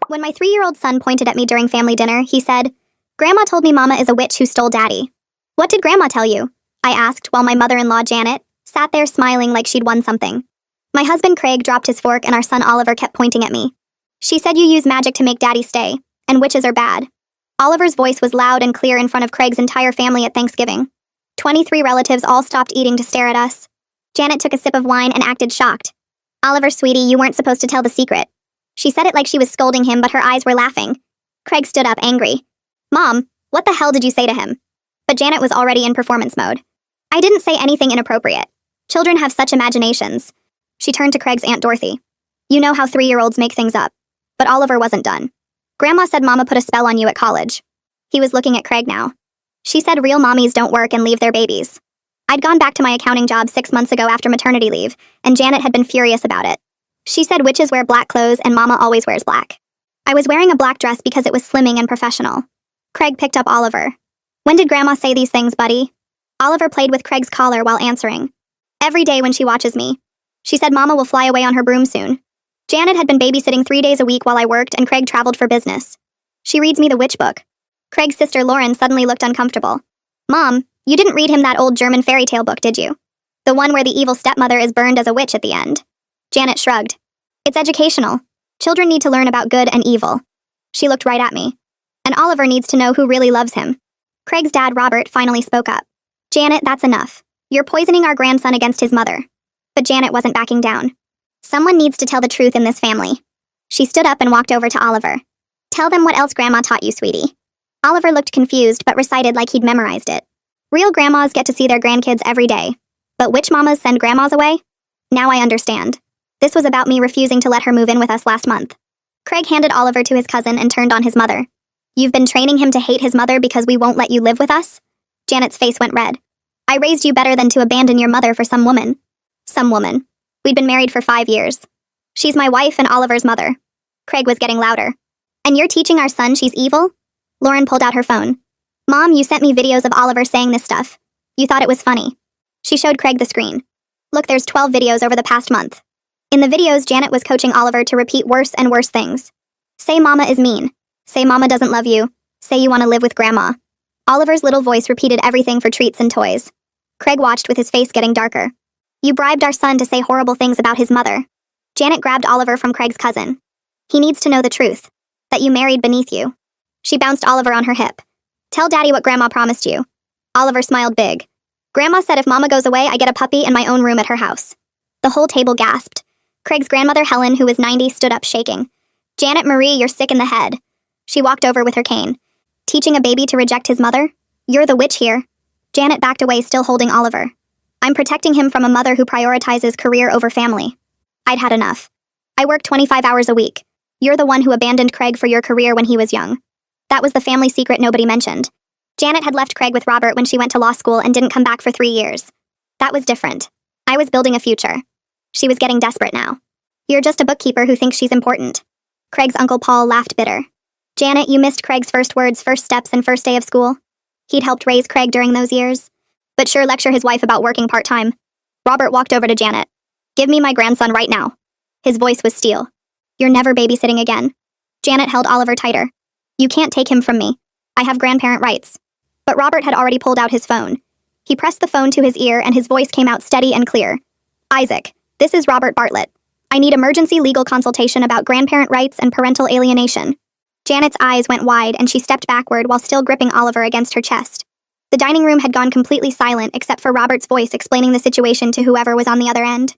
When my 3-year-old son pointed at me during family dinner, he said, "Grandma told me Mama is a witch who stole Daddy." "What did Grandma tell you?" I asked while my mother-in-law Janet sat there smiling like she'd won something. My husband Craig dropped his fork and our son Oliver kept pointing at me. "She said you use magic to make Daddy stay, and witches are bad." Oliver's voice was loud and clear in front of Craig's entire family at Thanksgiving. 23 relatives all stopped eating to stare at us. Janet took a sip of wine and acted shocked. "Oliver, sweetie, you weren't supposed to tell the secret." She said it like she was scolding him, but her eyes were laughing. Craig stood up, angry. "Mom, what the hell did you say to him?" But Janet was already in performance mode. "I didn't say anything inappropriate. Children have such imaginations." She turned to Craig's Aunt Dorothy. "You know how 3-year-olds make things up." But Oliver wasn't done. "Grandma said Mama put a spell on you at college." He was looking at Craig now. "She said real mommies don't work and leave their babies." I'd gone back to my accounting job 6 months ago after maternity leave, and Janet had been furious about it. She said witches wear black clothes and Mama always wears black. I was wearing a black dress because it was slimming and professional. Craig picked up Oliver. "When did Grandma say these things, buddy?" Oliver played with Craig's collar while answering. "Every day when she watches me. She said Mama will fly away on her broom soon." Janet had been babysitting 3 days a week while I worked and Craig traveled for business. "She reads me the witch book." Craig's sister Lauren suddenly looked uncomfortable. "Mom, you didn't read him that old German fairy tale book, did you? The one where the evil stepmother is burned as a witch at the end." Janet shrugged. "It's educational. Children need to learn about good and evil." She looked right at me. "And Oliver needs to know who really loves him." Craig's dad, Robert, finally spoke up. "Janet, that's enough. You're poisoning our grandson against his mother." But Janet wasn't backing down. "Someone needs to tell the truth in this family." She stood up and walked over to Oliver. "Tell them what else Grandma taught you, sweetie." Oliver looked confused but recited like he'd memorized it. "Real grandmas get to see their grandkids every day. But witch mamas send grandmas away? Now I understand. This was about me refusing to let her move in with us last month." Craig handed Oliver to his cousin and turned on his mother. "You've been training him to hate his mother because we won't let you live with us?" Janet's face went red. "I raised you better than to abandon your mother for some woman." "Some woman. We'd been married for 5 years. She's my wife and Oliver's mother." Craig was getting louder. "And you're teaching our son she's evil?" Lauren pulled out her phone. "Mom, you sent me videos of Oliver saying this stuff. You thought it was funny." She showed Craig the screen. "Look, there's 12 videos over the past month." In the videos, Janet was coaching Oliver to repeat worse and worse things. "Say Mama is mean. Say Mama doesn't love you. Say you want to live with Grandma." Oliver's little voice repeated everything for treats and toys. Craig watched with his face getting darker. "You bribed our son to say horrible things about his mother." Janet grabbed Oliver from Craig's cousin. "He needs to know the truth. That you married beneath you." She bounced Oliver on her hip. "Tell Daddy what Grandma promised you." Oliver smiled big. "Grandma said if Mama goes away, I get a puppy and my own room at her house." The whole table gasped. Craig's grandmother, Helen, who was 90, stood up shaking. "Janet Marie, you're sick in the head." She walked over with her cane. "Teaching a baby to reject his mother? You're the witch here." Janet backed away, still holding Oliver. "I'm protecting him from a mother who prioritizes career over family." I'd had enough. "I work 25 hours a week. You're the one who abandoned Craig for your career when he was young. That was the family secret nobody mentioned." Janet had left Craig with Robert when she went to law school and didn't come back for 3 years. That was different. I was building a future. She was getting desperate now. "You're just a bookkeeper who thinks she's important." Craig's Uncle Paul laughed bitter. "Janet, you missed Craig's first words, first steps, and first day of school. He'd helped raise Craig during those years. But sure lecture his wife about working part-time." Robert walked over to Janet. "Give me my grandson right now." His voice was steel. "You're never babysitting again." Janet held Oliver tighter. "You can't take him from me. I have grandparent rights." But Robert had already pulled out his phone. He pressed the phone to his ear and his voice came out steady and clear. "Isaac, this is Robert Bartlett. I need emergency legal consultation about grandparent rights and parental alienation." Janet's eyes went wide and she stepped backward while still gripping Oliver against her chest. The dining room had gone completely silent except for Robert's voice explaining the situation to whoever was on the other end.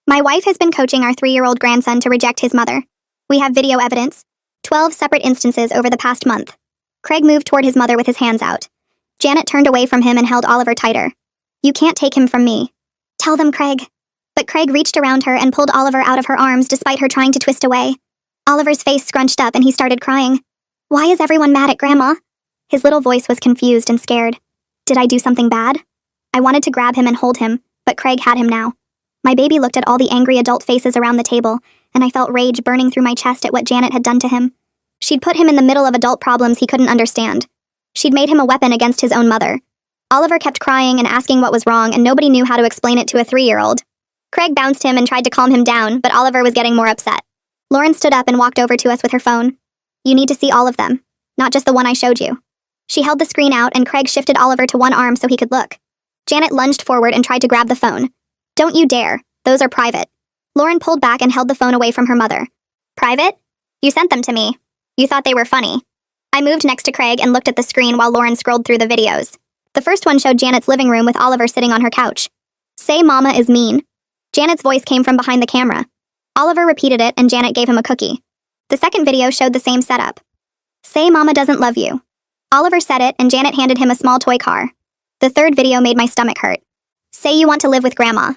"My wife has been coaching our 3-year-old grandson to reject his mother. We have video evidence. 12 separate instances over the past month." Craig moved toward his mother with his hands out. Janet turned away from him and held Oliver tighter. "You can't take him from me." "Tell them, Craig." But Craig reached around her and pulled Oliver out of her arms despite her trying to twist away. Oliver's face scrunched up and he started crying. "Why is everyone mad at Grandma?" His little voice was confused and scared. Did I do something bad? I wanted to grab him and hold him, but Craig had him now. My baby looked at all the angry adult faces around the table, and I felt rage burning through my chest at what Janet had done to him. She'd put him in the middle of adult problems he couldn't understand. She'd made him a weapon against his own mother. Oliver kept crying and asking what was wrong, and nobody knew how to explain it to a 3-year-old. Craig bounced him and tried to calm him down, but Oliver was getting more upset. Lauren stood up and walked over to us with her phone. You need to see all of them, not just the one I showed you. She held the screen out and Craig shifted Oliver to one arm so he could look. Janet lunged forward and tried to grab the phone. Don't you dare. Those are private. Lauren pulled back and held the phone away from her mother. Private? You sent them to me. You thought they were funny. I moved next to Craig and looked at the screen while Lauren scrolled through the videos. The first one showed Janet's living room with Oliver sitting on her couch. Say mama is mean. Janet's voice came from behind the camera. Oliver repeated it and Janet gave him a cookie. The second video showed the same setup. Say mama doesn't love you. Oliver said it and Janet handed him a small toy car. The third video made my stomach hurt. Say you want to live with grandma.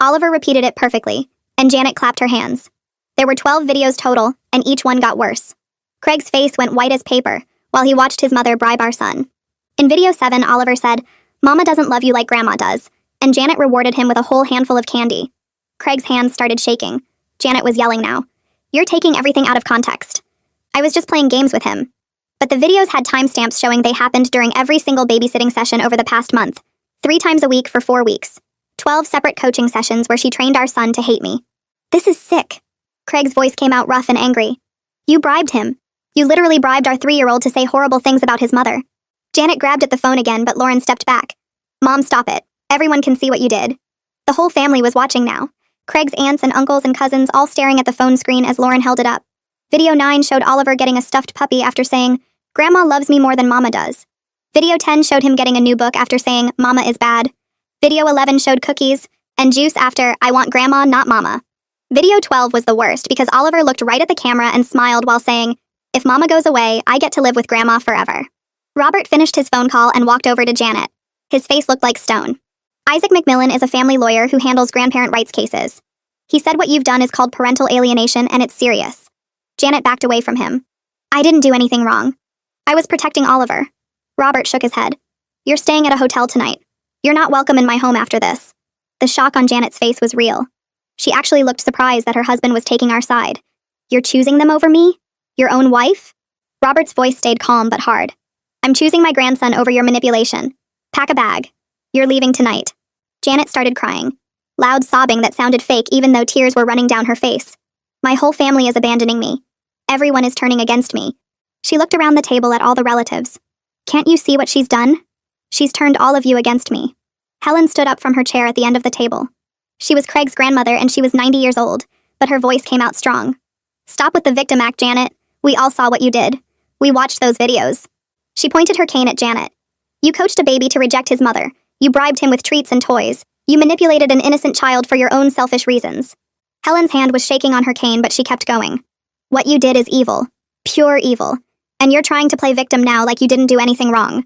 Oliver repeated it perfectly, and Janet clapped her hands. There were 12 videos total, and each one got worse. Craig's face went white as paper, while he watched his mother bribe our son. In video 7, Oliver said, Mama doesn't love you like grandma does, and Janet rewarded him with a whole handful of candy. Craig's hands started shaking. Janet was yelling now. You're taking everything out of context. I was just playing games with him. But the videos had timestamps showing they happened during every single babysitting session over the past month, 3 times a week for 4 weeks. 12 separate coaching sessions where she trained our son to hate me. This is sick. Craig's voice came out rough and angry. You bribed him. You literally bribed our 3-year-old to say horrible things about his mother. Janet grabbed at the phone again, but Lauren stepped back. Mom, stop it. Everyone can see what you did. The whole family was watching now. Craig's aunts and uncles and cousins all staring at the phone screen as Lauren held it up. Video 9 showed Oliver getting a stuffed puppy after saying, Grandma loves me more than Mama does. Video 10 showed him getting a new book after saying, Mama is bad. Video 11 showed cookies and juice after, I want Grandma, not Mama. Video 12 was the worst because Oliver looked right at the camera and smiled while saying, if Mama goes away, I get to live with Grandma forever. Robert finished his phone call and walked over to Janet. His face looked like stone. Isaac McMillan is a family lawyer who handles grandparent rights cases. He said what you've done is called parental alienation and it's serious. Janet backed away from him. I didn't do anything wrong. I was protecting Oliver. Robert shook his head. You're staying at a hotel tonight. You're not welcome in my home after this. The shock on Janet's face was real. She actually looked surprised that her husband was taking our side. You're choosing them over me? Your own wife? Robert's voice stayed calm but hard. I'm choosing my grandson over your manipulation. Pack a bag. You're leaving tonight. Janet started crying. Loud sobbing that sounded fake even though tears were running down her face. My whole family is abandoning me. Everyone is turning against me. She looked around the table at all the relatives. Can't you see what she's done? She's turned all of you against me. Helen stood up from her chair at the end of the table. She was Craig's grandmother and she was 90 years old, but her voice came out strong. Stop with the victim act, Janet. We all saw what you did. We watched those videos. She pointed her cane at Janet. You coached a baby to reject his mother. You bribed him with treats and toys. You manipulated an innocent child for your own selfish reasons. Helen's hand was shaking on her cane, but she kept going. What you did is evil. Pure evil. And you're trying to play victim now like you didn't do anything wrong.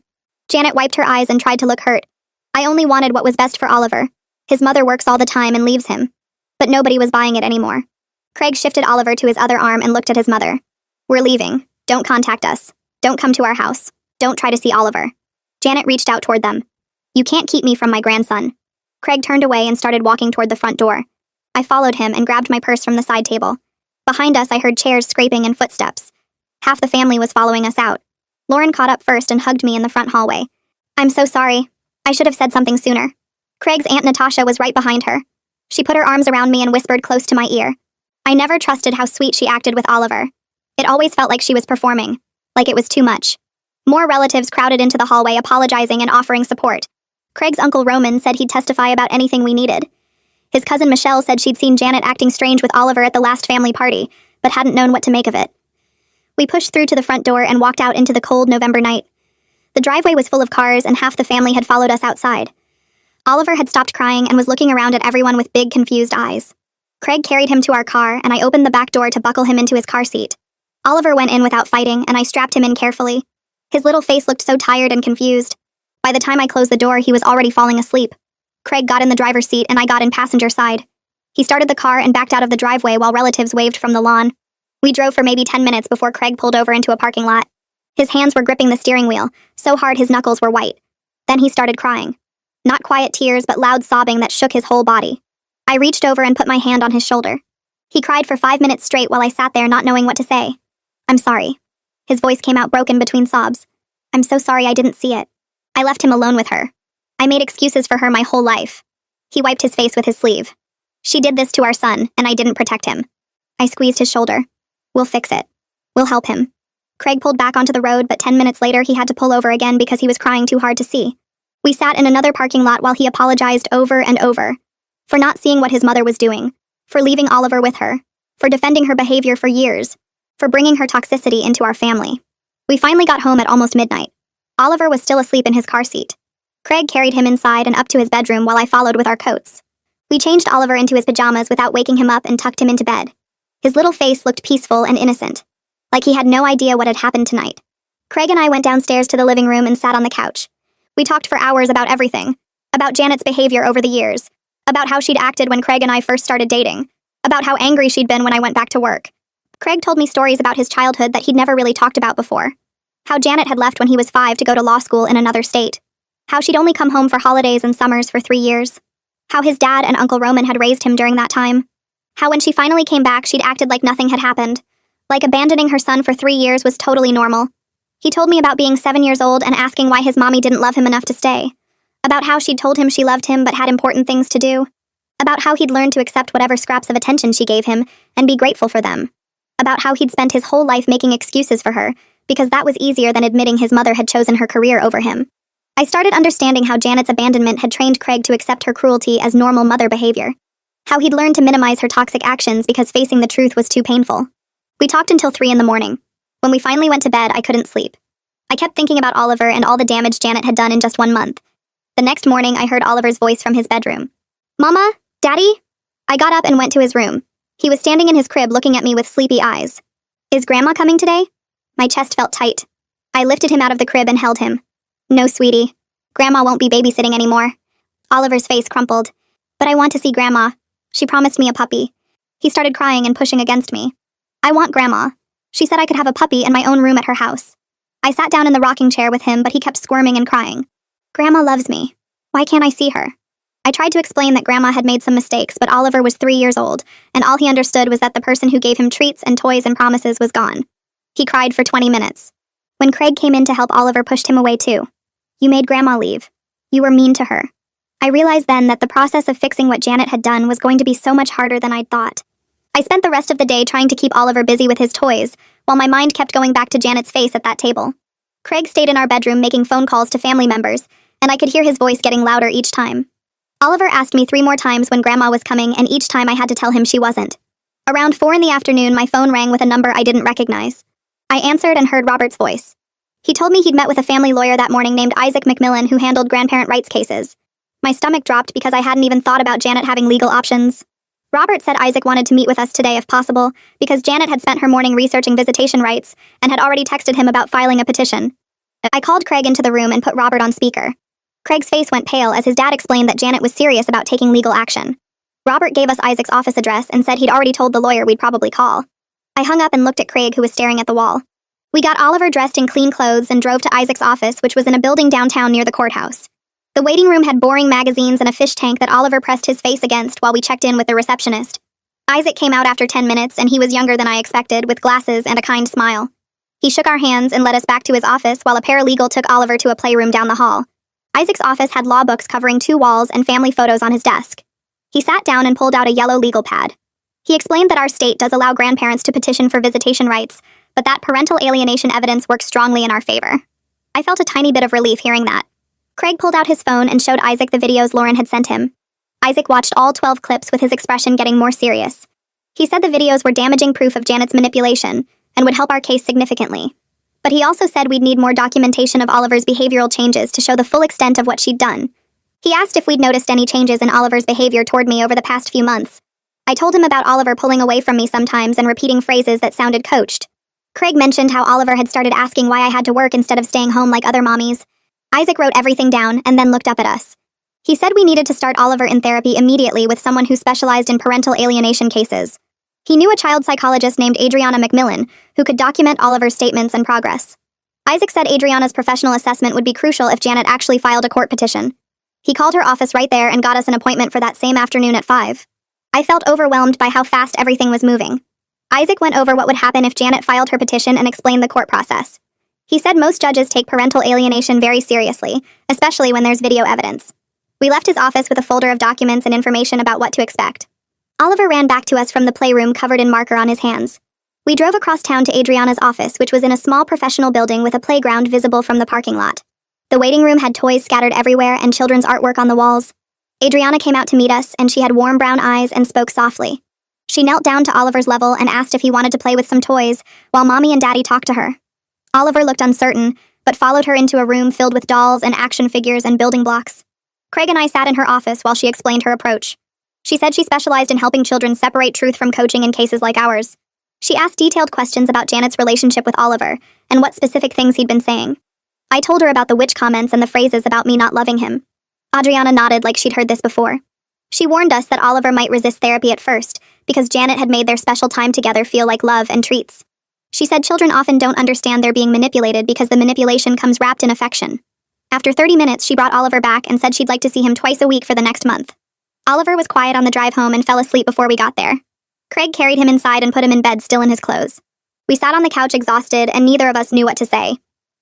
Janet wiped her eyes and tried to look hurt. I only wanted what was best for Oliver. His mother works all the time and leaves him. But nobody was buying it anymore. Craig shifted Oliver to his other arm and looked at his mother. We're leaving. Don't contact us. Don't come to our house. Don't try to see Oliver. Janet reached out toward them. You can't keep me from my grandson. Craig turned away and started walking toward the front door. I followed him and grabbed my purse from the side table. Behind us, I heard chairs scraping and footsteps. Half the family was following us out. Lauren caught up first and hugged me in the front hallway. I'm so sorry. I should have said something sooner. Craig's Aunt Natasha was right behind her. She put her arms around me and whispered close to my ear. I never trusted how sweet she acted with Oliver. It always felt like she was performing, like it was too much. More relatives crowded into the hallway apologizing and offering support. Craig's uncle Roman said he'd testify about anything we needed. His cousin Michelle said she'd seen Janet acting strange with Oliver at the last family party, but hadn't known what to make of it. We pushed through to the front door and walked out into the cold November night. The driveway was full of cars and half the family had followed us outside. Oliver had stopped crying and was looking around at everyone with big, confused eyes. Craig carried him to our car and I opened the back door to buckle him into his car seat. Oliver went in without fighting and I strapped him in carefully. His little face looked so tired and confused. By the time I closed the door, he was already falling asleep. Craig got in the driver's seat and I got in passenger side. He started the car and backed out of the driveway while relatives waved from the lawn. We drove for maybe 10 minutes before Craig pulled over into a parking lot. His hands were gripping the steering wheel, so hard his knuckles were white. Then he started crying. Not quiet tears, but loud sobbing that shook his whole body. I reached over and put my hand on his shoulder. He cried for 5 minutes straight while I sat there not knowing what to say. I'm sorry. His voice came out broken between sobs. I'm so sorry I didn't see it. I left him alone with her. I made excuses for her my whole life. He wiped his face with his sleeve. She did this to our son, and I didn't protect him. I squeezed his shoulder. We'll fix it. We'll help him. Craig pulled back onto the road, but 10 minutes later he had to pull over again because he was crying too hard to see. We sat in another parking lot while he apologized over and over. For not seeing what his mother was doing. For leaving Oliver with her. For defending her behavior for years. For bringing her toxicity into our family. We finally got home at almost midnight. Oliver was still asleep in his car seat. Craig carried him inside and up to his bedroom while I followed with our coats. We changed Oliver into his pajamas without waking him up and tucked him into bed. His little face looked peaceful and innocent. Like he had no idea what had happened tonight. Craig and I went downstairs to the living room and sat on the couch. We talked for hours about everything. About Janet's behavior over the years. About how she'd acted when Craig and I first started dating. About how angry she'd been when I went back to work. Craig told me stories about his childhood that he'd never really talked about before. How Janet had left when he was 5 to go to law school in another state. How she'd only come home for holidays and summers for 3 years. How his dad and Uncle Roman had raised him during that time. How when she finally came back, she'd acted like nothing had happened. Like abandoning her son for 3 years was totally normal. He told me about being 7 years old and asking why his mommy didn't love him enough to stay. About how she'd told him she loved him but had important things to do. About how he'd learned to accept whatever scraps of attention she gave him and be grateful for them. About how he'd spent his whole life making excuses for her, because that was easier than admitting his mother had chosen her career over him. I started understanding how Janet's abandonment had trained Craig to accept her cruelty as normal mother behavior. How he'd learned to minimize her toxic actions because facing the truth was too painful. We talked until 3 in the morning. When we finally went to bed, I couldn't sleep. I kept thinking about Oliver and all the damage Janet had done in just 1 month. The next morning, I heard Oliver's voice from his bedroom. "Mama? Daddy?" I got up and went to his room. He was standing in his crib looking at me with sleepy eyes. "Is Grandma coming today?" My chest felt tight. I lifted him out of the crib and held him. "No, sweetie. Grandma won't be babysitting anymore." Oliver's face crumpled. "But I want to see Grandma. She promised me a puppy." He started crying and pushing against me. "I want Grandma. She said I could have a puppy in my own room at her house." I sat down in the rocking chair with him, but he kept squirming and crying. "Grandma loves me. Why can't I see her?" I tried to explain that Grandma had made some mistakes, but Oliver was 3 years old, and all he understood was that the person who gave him treats and toys and promises was gone. He cried for 20 minutes. When Craig came in to help, Oliver pushed him away too. "You made Grandma leave. You were mean to her." I realized then that the process of fixing what Janet had done was going to be so much harder than I'd thought. I spent the rest of the day trying to keep Oliver busy with his toys, while my mind kept going back to Janet's face at that table. Craig stayed in our bedroom making phone calls to family members, and I could hear his voice getting louder each time. Oliver asked me 3 more times when Grandma was coming, and each time I had to tell him she wasn't. Around 4 in the afternoon, my phone rang with a number I didn't recognize. I answered and heard Robert's voice. He told me he'd met with a family lawyer that morning named Isaac McMillan who handled grandparent rights cases. My stomach dropped because I hadn't even thought about Janet having legal options. Robert said Isaac wanted to meet with us today if possible, because Janet had spent her morning researching visitation rights and had already texted him about filing a petition. I called Craig into the room and put Robert on speaker. Craig's face went pale as his dad explained that Janet was serious about taking legal action. Robert gave us Isaac's office address and said he'd already told the lawyer we'd probably call. I hung up and looked at Craig, who was staring at the wall. We got Oliver dressed in clean clothes and drove to Isaac's office, which was in a building downtown near the courthouse. The waiting room had boring magazines and a fish tank that Oliver pressed his face against while we checked in with the receptionist. Isaac came out after 10 minutes, and he was younger than I expected, with glasses and a kind smile. He shook our hands and led us back to his office while a paralegal took Oliver to a playroom down the hall. Isaac's office had law books covering 2 walls and family photos on his desk. He sat down and pulled out a yellow legal pad. He explained that our state does allow grandparents to petition for visitation rights, but that parental alienation evidence works strongly in our favor. I felt a tiny bit of relief hearing that. Craig pulled out his phone and showed Isaac the videos Lauren had sent him. Isaac watched all 12 clips with his expression getting more serious. He said the videos were damaging proof of Janet's manipulation and would help our case significantly. But he also said we'd need more documentation of Oliver's behavioral changes to show the full extent of what she'd done. He asked if we'd noticed any changes in Oliver's behavior toward me over the past few months. I told him about Oliver pulling away from me sometimes and repeating phrases that sounded coached. Craig mentioned how Oliver had started asking why I had to work instead of staying home like other mommies. Isaac wrote everything down and then looked up at us. He said we needed to start Oliver in therapy immediately with someone who specialized in parental alienation cases. He knew a child psychologist named Adriana McMillan who could document Oliver's statements and progress. Isaac said Adriana's professional assessment would be crucial if Janet actually filed a court petition. He called her office right there and got us an appointment for that same afternoon at 5. I felt overwhelmed by how fast everything was moving. Isaac went over what would happen if Janet filed her petition and explained the court process. He said most judges take parental alienation very seriously, especially when there's video evidence. We left his office with a folder of documents and information about what to expect. Oliver ran back to us from the playroom covered in marker on his hands. We drove across town to Adriana's office, which was in a small professional building with a playground visible from the parking lot. The waiting room had toys scattered everywhere and children's artwork on the walls. Adriana came out to meet us, and she had warm brown eyes and spoke softly. She knelt down to Oliver's level and asked if he wanted to play with some toys, while Mommy and Daddy talked to her. Oliver looked uncertain, but followed her into a room filled with dolls and action figures and building blocks. Craig and I sat in her office while she explained her approach. She said she specialized in helping children separate truth from coaching in cases like ours. She asked detailed questions about Janet's relationship with Oliver and what specific things he'd been saying. I told her about the witch comments and the phrases about me not loving him. Adriana nodded like she'd heard this before. She warned us that Oliver might resist therapy at first because Janet had made their special time together feel like love and treats. She said children often don't understand they're being manipulated because the manipulation comes wrapped in affection. After 30 minutes, she brought Oliver back and said she'd like to see him twice a week for the next month. Oliver was quiet on the drive home and fell asleep before we got there. Craig carried him inside and put him in bed still in his clothes. We sat on the couch exhausted, and neither of us knew what to say.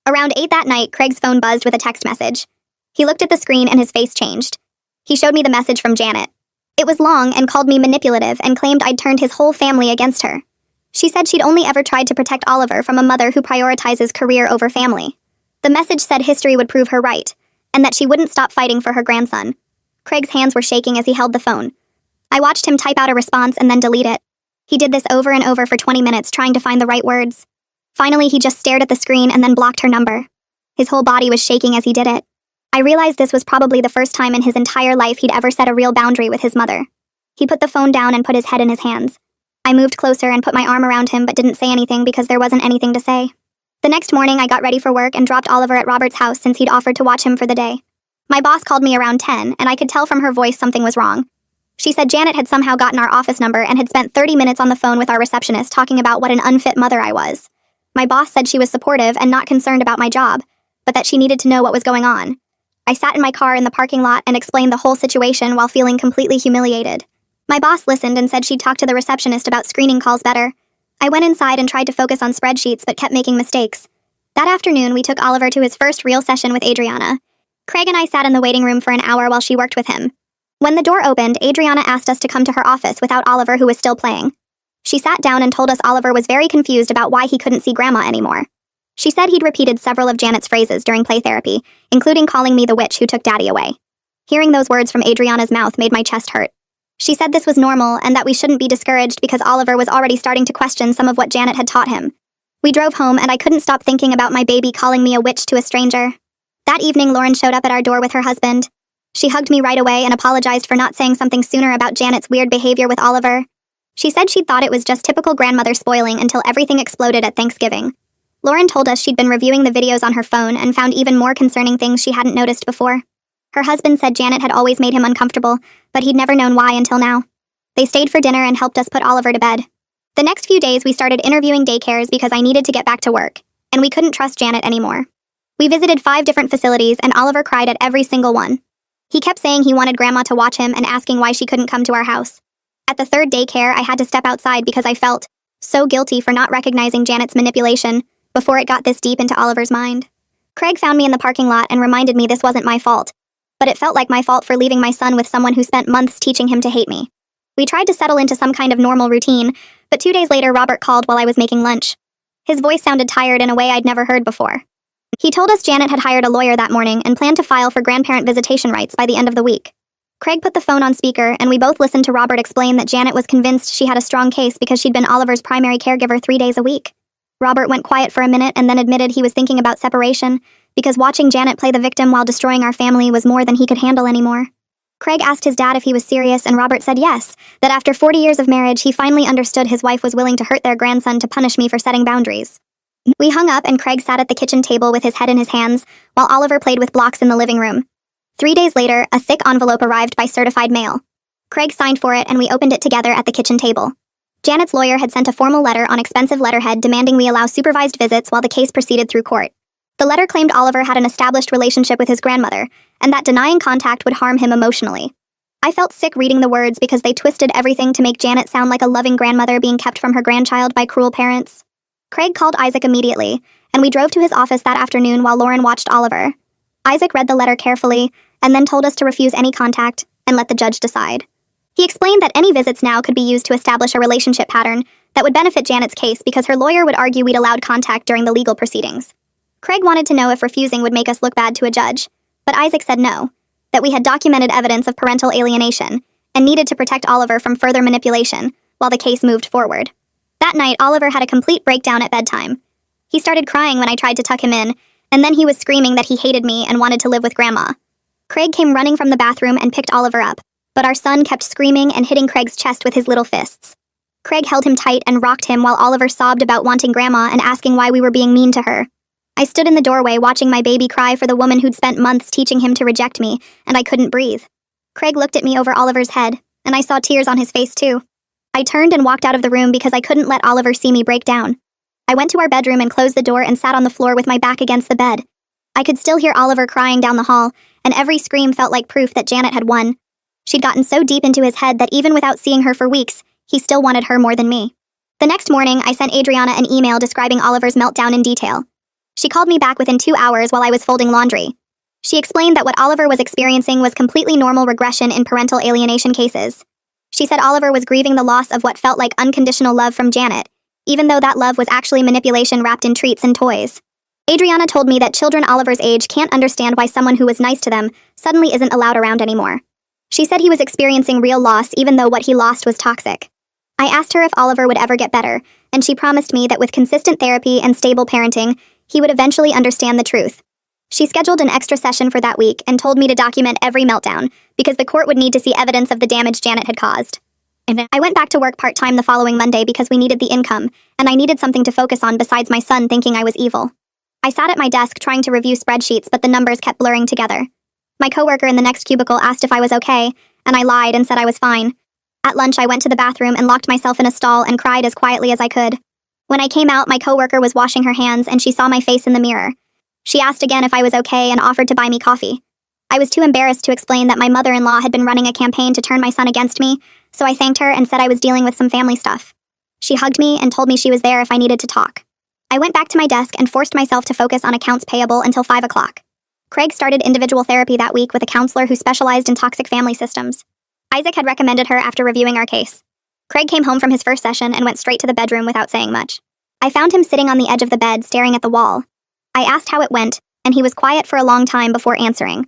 Around 8 that night, Craig's phone buzzed with a text message. He looked at the screen and his face changed. He showed me the message from Janet. It was long and called me manipulative and claimed I'd turned his whole family against her. She said she'd only ever tried to protect Oliver from a mother who prioritizes career over family. The message said history would prove her right, and that she wouldn't stop fighting for her grandson. Craig's hands were shaking as he held the phone. I watched him type out a response and then delete it. He did this over and over for 20 minutes trying to find the right words. Finally, he just stared at the screen and then blocked her number. His whole body was shaking as he did it. I realized this was probably the first time in his entire life he'd ever set a real boundary with his mother. He put the phone down and put his head in his hands. I moved closer and put my arm around him but didn't say anything because there wasn't anything to say. The next morning, I got ready for work and dropped Oliver at Robert's house since he'd offered to watch him for the day. My boss called me around 10, and I could tell from her voice something was wrong. She said Janet had somehow gotten our office number and had spent 30 minutes on the phone with our receptionist talking about what an unfit mother I was. My boss said she was supportive and not concerned about my job, but that she needed to know what was going on. I sat in my car in the parking lot and explained the whole situation while feeling completely humiliated. My boss listened and said she'd talk to the receptionist about screening calls better. I went inside and tried to focus on spreadsheets but kept making mistakes. That afternoon, we took Oliver to his first real session with Adriana. Craig and I sat in the waiting room for an hour while she worked with him. When the door opened, Adriana asked us to come to her office without Oliver, who was still playing. She sat down and told us Oliver was very confused about why he couldn't see Grandma anymore. She said he'd repeated several of Janet's phrases during play therapy, including calling me the witch who took Daddy away. Hearing those words from Adriana's mouth made my chest hurt. She said this was normal and that we shouldn't be discouraged because Oliver was already starting to question some of what Janet had taught him. We drove home and I couldn't stop thinking about my baby calling me a witch to a stranger. That evening, Lauren showed up at our door with her husband. She hugged me right away and apologized for not saying something sooner about Janet's weird behavior with Oliver. She said she'd thought it was just typical grandmother spoiling until everything exploded at Thanksgiving. Lauren told us she'd been reviewing the videos on her phone and found even more concerning things she hadn't noticed before. Her husband said Janet had always made him uncomfortable, but he'd never known why until now. They stayed for dinner and helped us put Oliver to bed. The next few days, we started interviewing daycares because I needed to get back to work, and we couldn't trust Janet anymore. We visited 5 different facilities, and Oliver cried at every single one. He kept saying he wanted Grandma to watch him and asking why she couldn't come to our house. At the 3rd daycare, I had to step outside because I felt so guilty for not recognizing Janet's manipulation before it got this deep into Oliver's mind. Craig found me in the parking lot and reminded me this wasn't my fault, but it felt like my fault for leaving my son with someone who spent months teaching him to hate me. We tried to settle into some kind of normal routine, but 2 days later, Robert called while I was making lunch. His voice sounded tired in a way I'd never heard before. He told us Janet had hired a lawyer that morning and planned to file for grandparent visitation rights by the end of the week. Craig put the phone on speaker, and we both listened to Robert explain that Janet was convinced she had a strong case because she'd been Oliver's primary caregiver 3 days a week. Robert went quiet for a minute and then admitted he was thinking about separation because watching Janet play the victim while destroying our family was more than he could handle anymore. Craig asked his dad if he was serious, and Robert said yes, that after 40 years of marriage, he finally understood his wife was willing to hurt their grandson to punish me for setting boundaries. We hung up, and Craig sat at the kitchen table with his head in his hands, while Oliver played with blocks in the living room. 3 days later, a thick envelope arrived by certified mail. Craig signed for it, and we opened it together at the kitchen table. Janet's lawyer had sent a formal letter on expensive letterhead demanding we allow supervised visits while the case proceeded through court. The letter claimed Oliver had an established relationship with his grandmother, and that denying contact would harm him emotionally. I felt sick reading the words because they twisted everything to make Janet sound like a loving grandmother being kept from her grandchild by cruel parents. Craig called Isaac immediately, and we drove to his office that afternoon while Lauren watched Oliver. Isaac read the letter carefully, and then told us to refuse any contact and let the judge decide. He explained that any visits now could be used to establish a relationship pattern that would benefit Janet's case because her lawyer would argue we'd allowed contact during the legal proceedings. Craig wanted to know if refusing would make us look bad to a judge, but Isaac said no, that we had documented evidence of parental alienation and needed to protect Oliver from further manipulation while the case moved forward. That night, Oliver had a complete breakdown at bedtime. He started crying when I tried to tuck him in, and then he was screaming that he hated me and wanted to live with Grandma. Craig came running from the bathroom and picked Oliver up, but our son kept screaming and hitting Craig's chest with his little fists. Craig held him tight and rocked him while Oliver sobbed about wanting Grandma and asking why we were being mean to her. I stood in the doorway watching my baby cry for the woman who'd spent months teaching him to reject me, and I couldn't breathe. Craig looked at me over Oliver's head, and I saw tears on his face too. I turned and walked out of the room because I couldn't let Oliver see me break down. I went to our bedroom and closed the door and sat on the floor with my back against the bed. I could still hear Oliver crying down the hall, and every scream felt like proof that Janet had won. She'd gotten so deep into his head that even without seeing her for weeks, he still wanted her more than me. The next morning, I sent Adriana an email describing Oliver's meltdown in detail. She called me back within 2 hours while I was folding laundry. She explained that what Oliver was experiencing was completely normal regression in parental alienation cases. She said Oliver was grieving the loss of what felt like unconditional love from Janet, even though that love was actually manipulation wrapped in treats and toys. Adriana told me that children Oliver's age can't understand why someone who was nice to them suddenly isn't allowed around anymore. She said he was experiencing real loss even though what he lost was toxic. I asked her if Oliver would ever get better, and she promised me that with consistent therapy and stable parenting, he would eventually understand the truth. She scheduled an extra session for that week and told me to document every meltdown, because the court would need to see evidence of the damage Janet had caused. I went back to work part-time the following Monday because we needed the income, and I needed something to focus on besides my son thinking I was evil. I sat at my desk trying to review spreadsheets, but the numbers kept blurring together. My coworker in the next cubicle asked if I was okay, and I lied and said I was fine. At lunch, I went to the bathroom and locked myself in a stall and cried as quietly as I could. When I came out, my coworker was washing her hands and she saw my face in the mirror. She asked again if I was okay and offered to buy me coffee. I was too embarrassed to explain that my mother-in-law had been running a campaign to turn my son against me, so I thanked her and said I was dealing with some family stuff. She hugged me and told me she was there if I needed to talk. I went back to my desk and forced myself to focus on accounts payable until 5 o'clock. Craig started individual therapy that week with a counselor who specialized in toxic family systems. Isaac had recommended her after reviewing our case. Craig came home from his first session and went straight to the bedroom without saying much. I found him sitting on the edge of the bed staring at the wall. I asked how it went, and he was quiet for a long time before answering.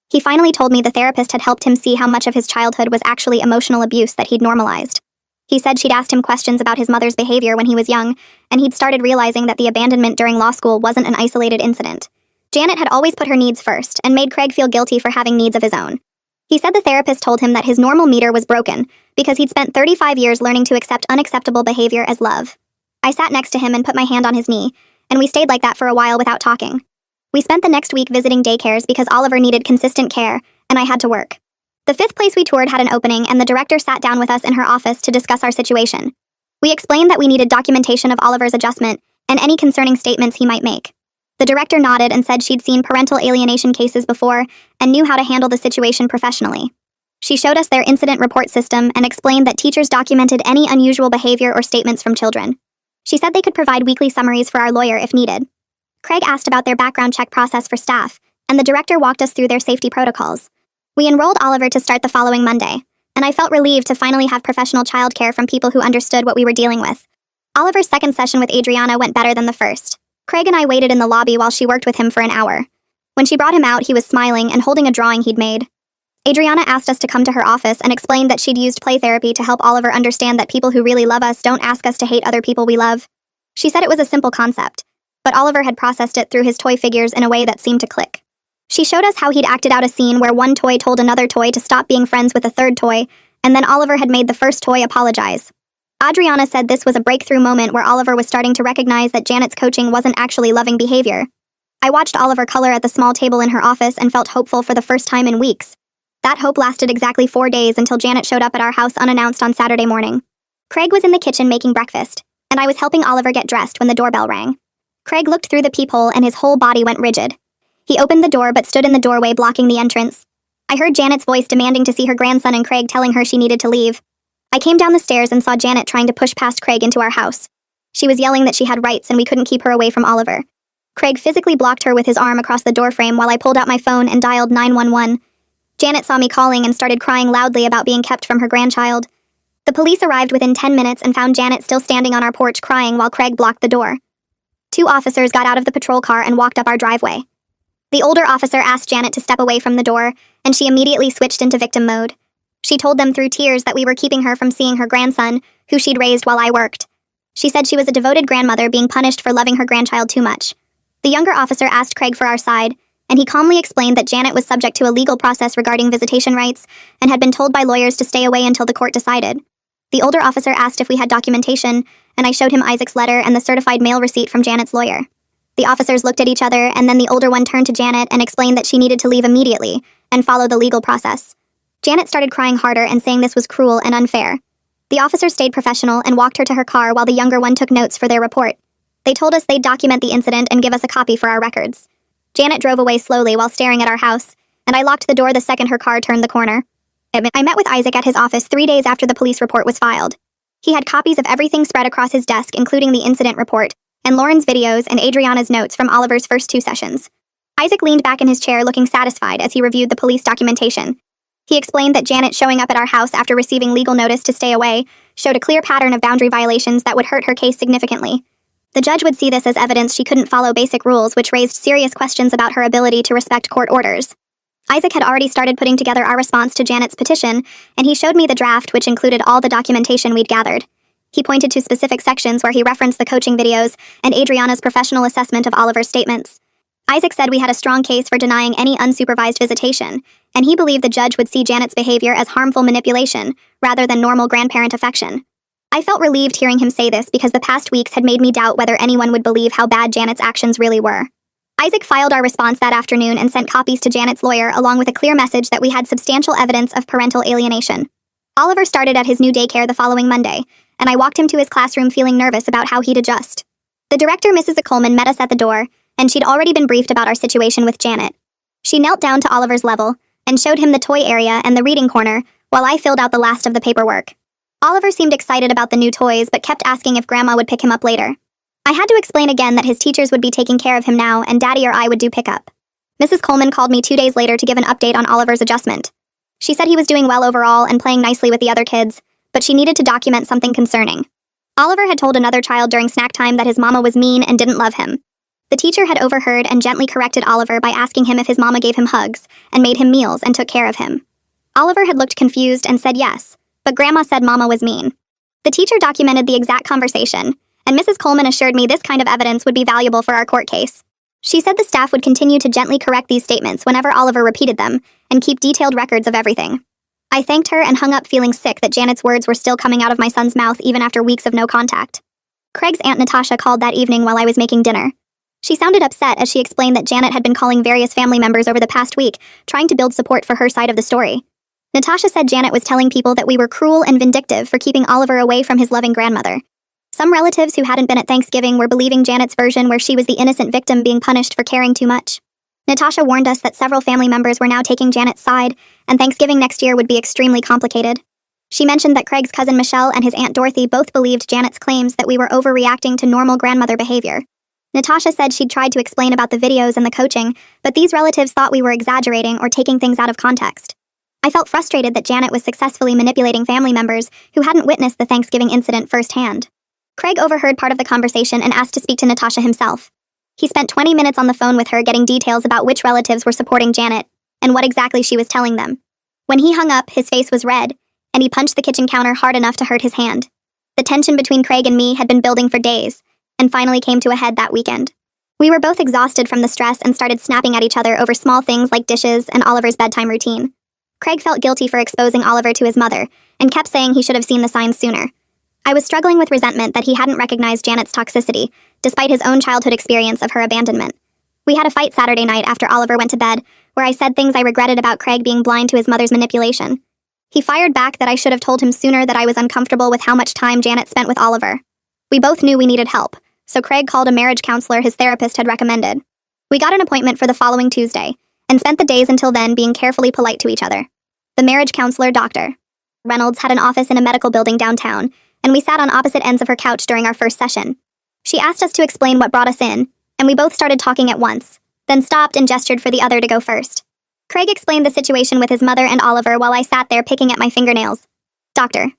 He finally told me the therapist had helped him see how much of his childhood was actually emotional abuse that he'd normalized. He said she'd asked him questions about his mother's behavior when he was young, and he'd started realizing that the abandonment during law school wasn't an isolated incident. Janet had always put her needs first and made Craig feel guilty for having needs of his own. He said the therapist told him that his normal meter was broken because he'd spent 35 years learning to accept unacceptable behavior as love. I sat next to him and put my hand on his knee, and we stayed like that for a while without talking. We spent the next week visiting daycares because Oliver needed consistent care, and I had to work. The 5th place we toured had an opening, and the director sat down with us in her office to discuss our situation. We explained that we needed documentation of Oliver's adjustment and any concerning statements he might make. The director nodded and said she'd seen parental alienation cases before and knew how to handle the situation professionally. She showed us their incident report system and explained that teachers documented any unusual behavior or statements from children. She said they could provide weekly summaries for our lawyer if needed. Craig asked about their background check process for staff, and the director walked us through their safety protocols. We enrolled Oliver to start the following Monday, and I felt relieved to finally have professional childcare from people who understood what we were dealing with. Oliver's second session with Adriana went better than the first. Craig and I waited in the lobby while she worked with him for an hour. When she brought him out, he was smiling and holding a drawing he'd made. Adriana asked us to come to her office and explained that she'd used play therapy to help Oliver understand that people who really love us don't ask us to hate other people we love. She said it was a simple concept, but Oliver had processed it through his toy figures in a way that seemed to click. She showed us how he'd acted out a scene where one toy told another toy to stop being friends with a third toy, and then Oliver had made the first toy apologize. Adriana said this was a breakthrough moment where Oliver was starting to recognize that Janet's coaching wasn't actually loving behavior. I watched Oliver color at the small table in her office and felt hopeful for the first time in weeks. That hope lasted exactly 4 days until Janet showed up at our house unannounced on Saturday morning. Craig was in the kitchen making breakfast, and I was helping Oliver get dressed when the doorbell rang. Craig looked through the peephole and his whole body went rigid. He opened the door but stood in the doorway blocking the entrance. I heard Janet's voice demanding to see her grandson and Craig telling her she needed to leave. I came down the stairs and saw Janet trying to push past Craig into our house. She was yelling that she had rights and we couldn't keep her away from Oliver. Craig physically blocked her with his arm across the doorframe while I pulled out my phone and dialed 911. Janet saw me calling and started crying loudly about being kept from her grandchild. The police arrived within 10 minutes and found Janet still standing on our porch crying while Craig blocked the door. 2 officers got out of the patrol car and walked up our driveway. The older officer asked Janet to step away from the door, and she immediately switched into victim mode. She told them through tears that we were keeping her from seeing her grandson, who she'd raised while I worked. She said she was a devoted grandmother being punished for loving her grandchild too much. The younger officer asked Craig for our side, and he calmly explained that Janet was subject to a legal process regarding visitation rights and had been told by lawyers to stay away until the court decided. The older officer asked if we had documentation, and I showed him Isaac's letter and the certified mail receipt from Janet's lawyer. The officers looked at each other, and then the older one turned to Janet and explained that she needed to leave immediately and follow the legal process. Janet started crying harder and saying this was cruel and unfair. The officers stayed professional and walked her to her car while the younger one took notes for their report. They told us they'd document the incident and give us a copy for our records. Janet drove away slowly while staring at our house, and I locked the door the second her car turned the corner. I met with Isaac at his office 3 days after the police report was filed. He had copies of everything spread across his desk, including the incident report, and Lauren's videos and Adriana's notes from Oliver's first 2 sessions. Isaac leaned back in his chair looking satisfied as he reviewed the police documentation. He explained that Janet showing up at our house after receiving legal notice to stay away showed a clear pattern of boundary violations that would hurt her case significantly. The judge would see this as evidence she couldn't follow basic rules, which raised serious questions about her ability to respect court orders. Isaac had already started putting together our response to Janet's petition, and he showed me the draft, which included all the documentation we'd gathered. He pointed to specific sections where he referenced the coaching videos and Adriana's professional assessment of Oliver's statements. Isaac said we had a strong case for denying any unsupervised visitation, and he believed the judge would see Janet's behavior as harmful manipulation rather than normal grandparent affection. I felt relieved hearing him say this because the past weeks had made me doubt whether anyone would believe how bad Janet's actions really were. Isaac filed our response that afternoon and sent copies to Janet's lawyer along with a clear message that we had substantial evidence of parental alienation. Oliver started at his new daycare the following Monday, and I walked him to his classroom feeling nervous about how he'd adjust. The director, Mrs. Coleman, met us at the door, and she'd already been briefed about our situation with Janet. She knelt down to Oliver's level and showed him the toy area and the reading corner while I filled out the last of the paperwork. Oliver seemed excited about the new toys but kept asking if Grandma would pick him up later. I had to explain again that his teachers would be taking care of him now and Daddy or I would do pickup. Mrs. Coleman called me 2 days later to give an update on Oliver's adjustment. She said he was doing well overall and playing nicely with the other kids, but she needed to document something concerning. Oliver had told another child during snack time that his mama was mean and didn't love him. The teacher had overheard and gently corrected Oliver by asking him if his mama gave him hugs and made him meals and took care of him. Oliver had looked confused and said yes, but Grandma said Mama was mean. The teacher documented the exact conversation, and Mrs. Coleman assured me this kind of evidence would be valuable for our court case. She said the staff would continue to gently correct these statements whenever Oliver repeated them, and keep detailed records of everything. I thanked her and hung up feeling sick that Janet's words were still coming out of my son's mouth even after weeks of no contact. Craig's Aunt Natasha called that evening while I was making dinner. She sounded upset as she explained that Janet had been calling various family members over the past week, trying to build support for her side of the story. Natasha said Janet was telling people that we were cruel and vindictive for keeping Oliver away from his loving grandmother. Some relatives who hadn't been at Thanksgiving were believing Janet's version where she was the innocent victim being punished for caring too much. Natasha warned us that several family members were now taking Janet's side, and Thanksgiving next year would be extremely complicated. She mentioned that Craig's cousin Michelle and his Aunt Dorothy both believed Janet's claims that we were overreacting to normal grandmother behavior. Natasha said she'd tried to explain about the videos and the coaching, but these relatives thought we were exaggerating or taking things out of context. I felt frustrated that Janet was successfully manipulating family members who hadn't witnessed the Thanksgiving incident firsthand. Craig overheard part of the conversation and asked to speak to Natasha himself. He spent 20 minutes on the phone with her getting details about which relatives were supporting Janet and what exactly she was telling them. When he hung up, his face was red, and he punched the kitchen counter hard enough to hurt his hand. The tension between Craig and me had been building for days, and finally came to a head that weekend. We were both exhausted from the stress and started snapping at each other over small things like dishes and Oliver's bedtime routine. Craig felt guilty for exposing Oliver to his mother, and kept saying he should have seen the signs sooner. I was struggling with resentment that he hadn't recognized Janet's toxicity, despite his own childhood experience of her abandonment. We had a fight Saturday night after Oliver went to bed, where I said things I regretted about Craig being blind to his mother's manipulation. He fired back that I should have told him sooner that I was uncomfortable with how much time Janet spent with Oliver. We both knew we needed help, so Craig called a marriage counselor his therapist had recommended. We got an appointment for the following Tuesday, and spent the days until then being carefully polite to each other. The marriage counselor, Dr. Reynolds, had an office in a medical building downtown, and we sat on opposite ends of her couch during our first session. She asked us to explain what brought us in, and we both started talking at once, then stopped and gestured for the other to go first. Craig explained the situation with his mother and Oliver while I sat there picking at my fingernails. Dr.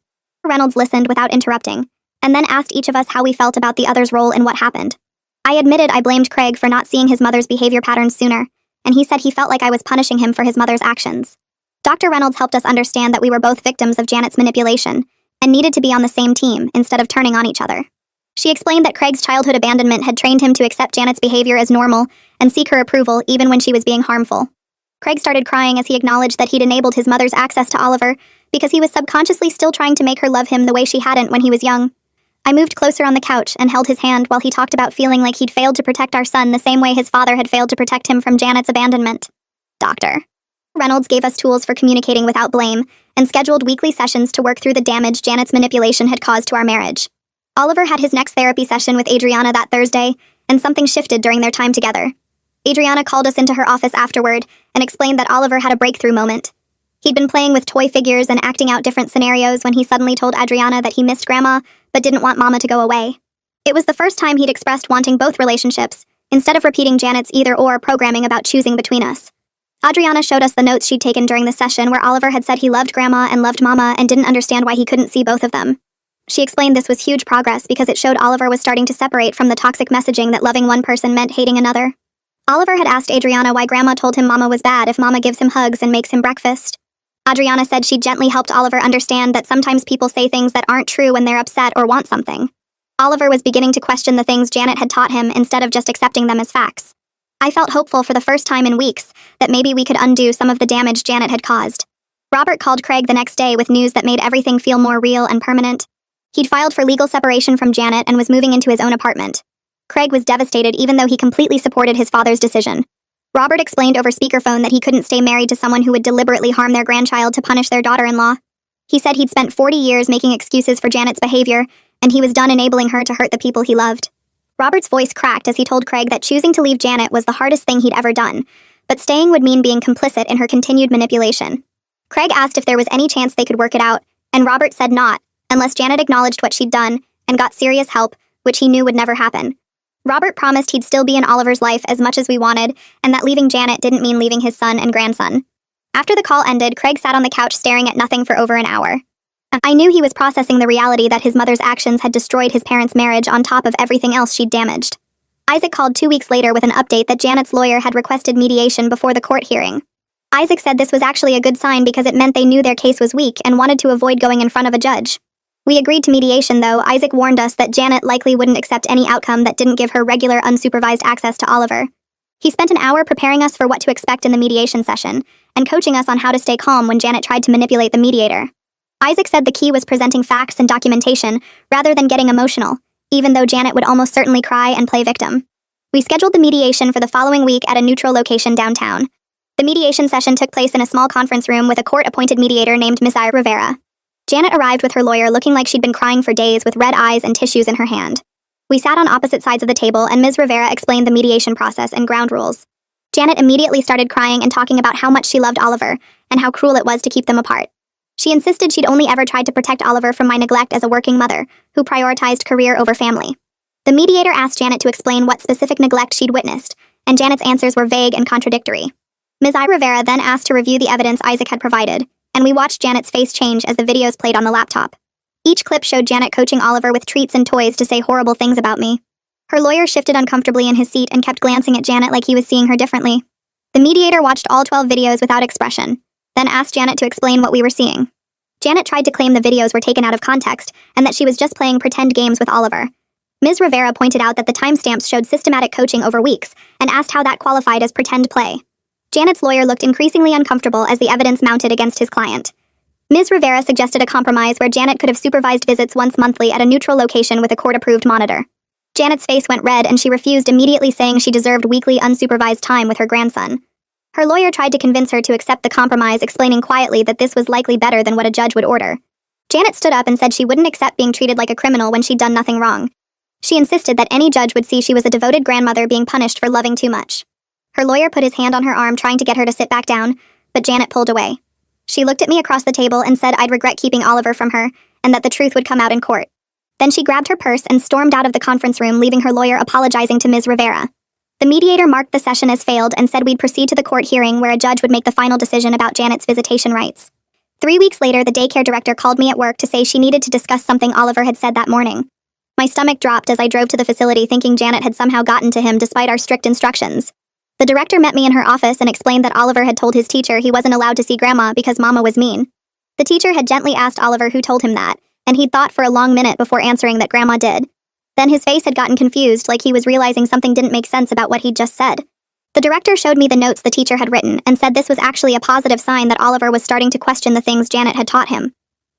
Reynolds listened without interrupting, and then asked each of us how we felt about the other's role in what happened. I admitted I blamed Craig for not seeing his mother's behavior patterns sooner, and he said he felt like I was punishing him for his mother's actions. Dr. Reynolds helped us understand that we were both victims of Janet's manipulation and needed to be on the same team instead of turning on each other. She explained that Craig's childhood abandonment had trained him to accept Janet's behavior as normal and seek her approval even when she was being harmful. Craig started crying as he acknowledged that he'd enabled his mother's access to Oliver because he was subconsciously still trying to make her love him the way she hadn't when he was young. I moved closer on the couch and held his hand while he talked about feeling like he'd failed to protect our son the same way his father had failed to protect him from Janet's abandonment. Dr. Reynolds gave us tools for communicating without blame and scheduled weekly sessions to work through the damage Janet's manipulation had caused to our marriage. Oliver had his next therapy session with Adriana that Thursday, and something shifted during their time together. Adriana called us into her office afterward and explained that Oliver had a breakthrough moment. He'd been playing with toy figures and acting out different scenarios when he suddenly told Adriana that he missed Grandma but didn't want Mama to go away. It was the first time he'd expressed wanting both relationships, instead of repeating Janet's either-or programming about choosing between us. Adriana showed us the notes she'd taken during the session where Oliver had said he loved Grandma and loved Mama and didn't understand why he couldn't see both of them. She explained this was huge progress because it showed Oliver was starting to separate from the toxic messaging that loving one person meant hating another. Oliver had asked Adriana why Grandma told him Mama was bad if Mama gives him hugs and makes him breakfast. Adriana said she gently helped Oliver understand that sometimes people say things that aren't true when they're upset or want something. Oliver was beginning to question the things Janet had taught him instead of just accepting them as facts. I felt hopeful for the first time in weeks that maybe we could undo some of the damage Janet had caused. Robert called Craig the next day with news that made everything feel more real and permanent. He'd filed for legal separation from Janet and was moving into his own apartment. Craig was devastated even though he completely supported his father's decision. Robert explained over speakerphone that he couldn't stay married to someone who would deliberately harm their grandchild to punish their daughter-in-law. He said he'd spent 40 years making excuses for Janet's behavior, and he was done enabling her to hurt the people he loved. Robert's voice cracked as he told Craig that choosing to leave Janet was the hardest thing he'd ever done, but staying would mean being complicit in her continued manipulation. Craig asked if there was any chance they could work it out, and Robert said not, unless Janet acknowledged what she'd done and got serious help, which he knew would never happen. Robert promised he'd still be in Oliver's life as much as we wanted, and that leaving Janet didn't mean leaving his son and grandson. After the call ended, Craig sat on the couch staring at nothing for over an hour. I knew he was processing the reality that his mother's actions had destroyed his parents' marriage on top of everything else she'd damaged. Isaac called 2 weeks later with an update that Janet's lawyer had requested mediation before the court hearing. Isaac said this was actually a good sign because it meant they knew their case was weak and wanted to avoid going in front of a judge. We agreed to mediation, though Isaac warned us that Janet likely wouldn't accept any outcome that didn't give her regular, unsupervised access to Oliver. He spent an hour preparing us for what to expect in the mediation session, and coaching us on how to stay calm when Janet tried to manipulate the mediator. Isaac said the key was presenting facts and documentation, rather than getting emotional, even though Janet would almost certainly cry and play victim. We scheduled the mediation for the following week at a neutral location downtown. The mediation session took place in a small conference room with a court-appointed mediator named Ms. Rivera. Janet arrived with her lawyer looking like she'd been crying for days with red eyes and tissues in her hand. We sat on opposite sides of the table and Ms. Rivera explained the mediation process and ground rules. Janet immediately started crying and talking about how much she loved Oliver and how cruel it was to keep them apart. She insisted she'd only ever tried to protect Oliver from my neglect as a working mother, who prioritized career over family. The mediator asked Janet to explain what specific neglect she'd witnessed, and Janet's answers were vague and contradictory. Ms. Rivera then asked to review the evidence Isaac had provided, and we watched Janet's face change as the videos played on the laptop. Each clip showed Janet coaching Oliver with treats and toys to say horrible things about me. Her lawyer shifted uncomfortably in his seat and kept glancing at Janet like he was seeing her differently. The mediator watched all 12 videos without expression, then asked Janet to explain what we were seeing. Janet tried to claim the videos were taken out of context and that she was just playing pretend games with Oliver. Ms. Rivera pointed out that the timestamps showed systematic coaching over weeks and asked how that qualified as pretend play. Janet's lawyer looked increasingly uncomfortable as the evidence mounted against his client. Ms. Rivera suggested a compromise where Janet could have supervised visits once monthly at a neutral location with a court-approved monitor. Janet's face went red and she refused, immediately saying she deserved weekly unsupervised time with her grandson. Her lawyer tried to convince her to accept the compromise, explaining quietly that this was likely better than what a judge would order. Janet stood up and said she wouldn't accept being treated like a criminal when she'd done nothing wrong. She insisted that any judge would see she was a devoted grandmother being punished for loving too much. Her lawyer put his hand on her arm trying to get her to sit back down, but Janet pulled away. She looked at me across the table and said I'd regret keeping Oliver from her, and that the truth would come out in court. Then she grabbed her purse and stormed out of the conference room, leaving her lawyer apologizing to Ms. Rivera. The mediator marked the session as failed and said we'd proceed to the court hearing where a judge would make the final decision about Janet's visitation rights. 3 weeks later, the daycare director called me at work to say she needed to discuss something Oliver had said that morning. My stomach dropped as I drove to the facility thinking Janet had somehow gotten to him despite our strict instructions. The director met me in her office and explained that Oliver had told his teacher he wasn't allowed to see Grandma because Mama was mean. The teacher had gently asked Oliver who told him that, and he'd thought for a long minute before answering that Grandma did. Then his face had gotten confused, like he was realizing something didn't make sense about what he'd just said. The director showed me the notes the teacher had written and said this was actually a positive sign that Oliver was starting to question the things Janet had taught him.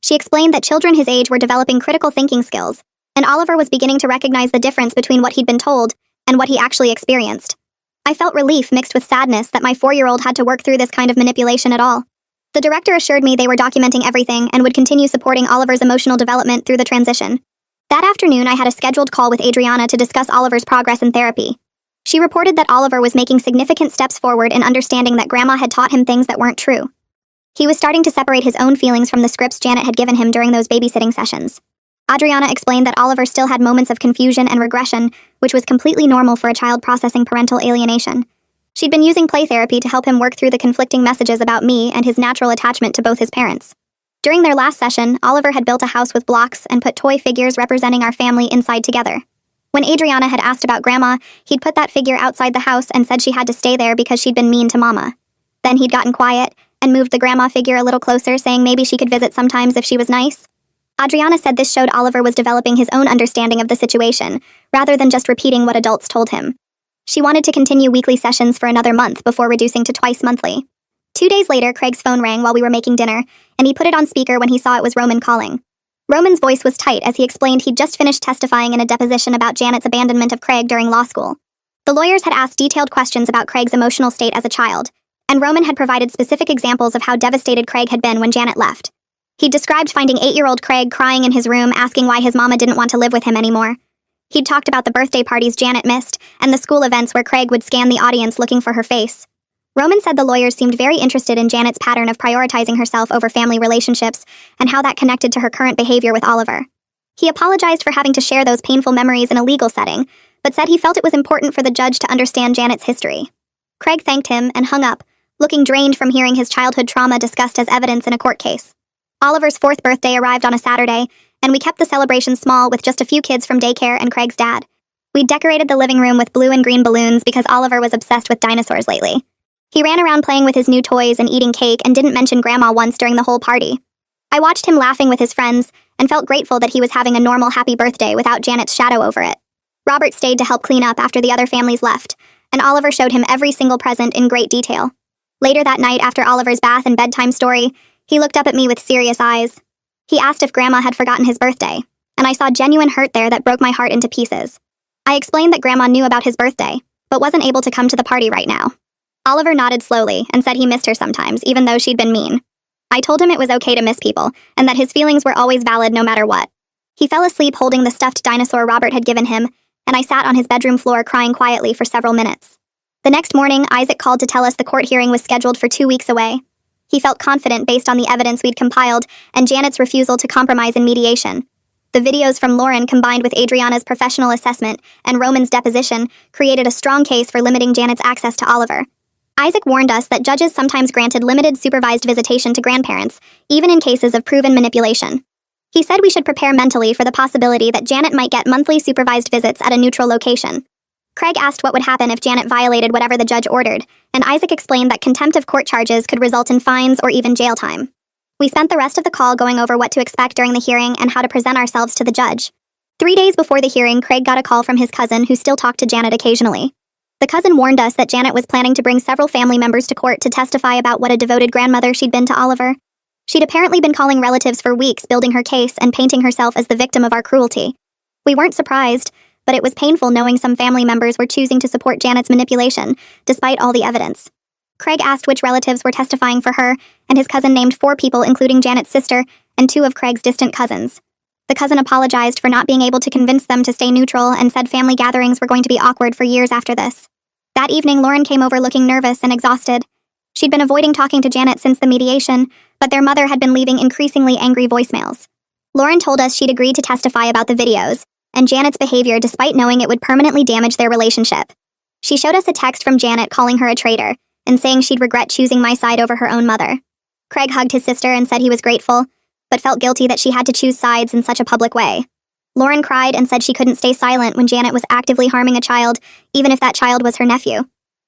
She explained that children his age were developing critical thinking skills, and Oliver was beginning to recognize the difference between what he'd been told and what he actually experienced. I felt relief mixed with sadness that my 4-year-old had to work through this kind of manipulation at all. The director assured me they were documenting everything and would continue supporting Oliver's emotional development through the transition. That afternoon, I had a scheduled call with Adriana to discuss Oliver's progress in therapy. She reported that Oliver was making significant steps forward in understanding that Grandma had taught him things that weren't true. He was starting to separate his own feelings from the scripts Janet had given him during those babysitting sessions. Adriana explained that Oliver still had moments of confusion and regression, which was completely normal for a child processing parental alienation. She'd been using play therapy to help him work through the conflicting messages about me and his natural attachment to both his parents. During their last session, Oliver had built a house with blocks and put toy figures representing our family inside together. When Adriana had asked about Grandma, he'd put that figure outside the house and said she had to stay there because she'd been mean to Mama. Then he'd gotten quiet and moved the Grandma figure a little closer, saying maybe she could visit sometimes if she was nice. Adriana said this showed Oliver was developing his own understanding of the situation, rather than just repeating what adults told him. She wanted to continue weekly sessions for another month before reducing to twice monthly. 2 days later, Craig's phone rang while we were making dinner, and he put it on speaker when he saw it was Roman calling. Roman's voice was tight as he explained he'd just finished testifying in a deposition about Janet's abandonment of Craig during law school. The lawyers had asked detailed questions about Craig's emotional state as a child, and Roman had provided specific examples of how devastated Craig had been when Janet left. He described finding 8-year-old Craig crying in his room asking why his mama didn't want to live with him anymore. He'd talked about the birthday parties Janet missed and the school events where Craig would scan the audience looking for her face. Roman said the lawyers seemed very interested in Janet's pattern of prioritizing herself over family relationships and how that connected to her current behavior with Oliver. He apologized for having to share those painful memories in a legal setting, but said he felt it was important for the judge to understand Janet's history. Craig thanked him and hung up, looking drained from hearing his childhood trauma discussed as evidence in a court case. Oliver's 4th birthday arrived on a Saturday, and we kept the celebration small with just a few kids from daycare and Craig's dad. We decorated the living room with blue and green balloons because Oliver was obsessed with dinosaurs lately. He ran around playing with his new toys and eating cake and didn't mention Grandma once during the whole party. I watched him laughing with his friends and felt grateful that he was having a normal happy birthday without Janet's shadow over it. Robert stayed to help clean up after the other families left, and Oliver showed him every single present in great detail. Later that night, after Oliver's bath and bedtime story, he looked up at me with serious eyes. He asked if Grandma had forgotten his birthday, and I saw genuine hurt there that broke my heart into pieces. I explained that Grandma knew about his birthday, but wasn't able to come to the party right now. Oliver nodded slowly and said he missed her sometimes, even though she'd been mean. I told him it was okay to miss people, and that his feelings were always valid no matter what. He fell asleep holding the stuffed dinosaur Robert had given him, and I sat on his bedroom floor crying quietly for several minutes. The next morning, Isaac called to tell us the court hearing was scheduled for 2 weeks away. He felt confident based on the evidence we'd compiled and Janet's refusal to compromise in mediation. The videos from Lauren combined with Adriana's professional assessment and Roman's deposition created a strong case for limiting Janet's access to Oliver. Isaac warned us that judges sometimes granted limited supervised visitation to grandparents, even in cases of proven manipulation. He said we should prepare mentally for the possibility that Janet might get monthly supervised visits at a neutral location. Craig asked what would happen if Janet violated whatever the judge ordered, and Isaac explained that contempt of court charges could result in fines or even jail time. We spent the rest of the call going over what to expect during the hearing and how to present ourselves to the judge. 3 days before the hearing, Craig got a call from his cousin who still talked to Janet occasionally. The cousin warned us that Janet was planning to bring several family members to court to testify about what a devoted grandmother she'd been to Oliver. She'd apparently been calling relatives for weeks, building her case and painting herself as the victim of our cruelty. We weren't surprised, but it was painful knowing some family members were choosing to support Janet's manipulation, despite all the evidence. Craig asked which relatives were testifying for her, and his cousin named 4 people including Janet's sister and 2 of Craig's distant cousins. The cousin apologized for not being able to convince them to stay neutral and said family gatherings were going to be awkward for years after this. That evening, Lauren came over looking nervous and exhausted. She'd been avoiding talking to Janet since the mediation, but their mother had been leaving increasingly angry voicemails. Lauren told us she'd agreed to testify about the videos and Janet's behavior despite knowing it would permanently damage their relationship. She showed us a text from Janet calling her a traitor and saying she'd regret choosing my side over her own mother. Craig hugged his sister and said he was grateful, but felt guilty that she had to choose sides in such a public way. Lauren cried and said she couldn't stay silent when Janet was actively harming a child, even if that child was her nephew.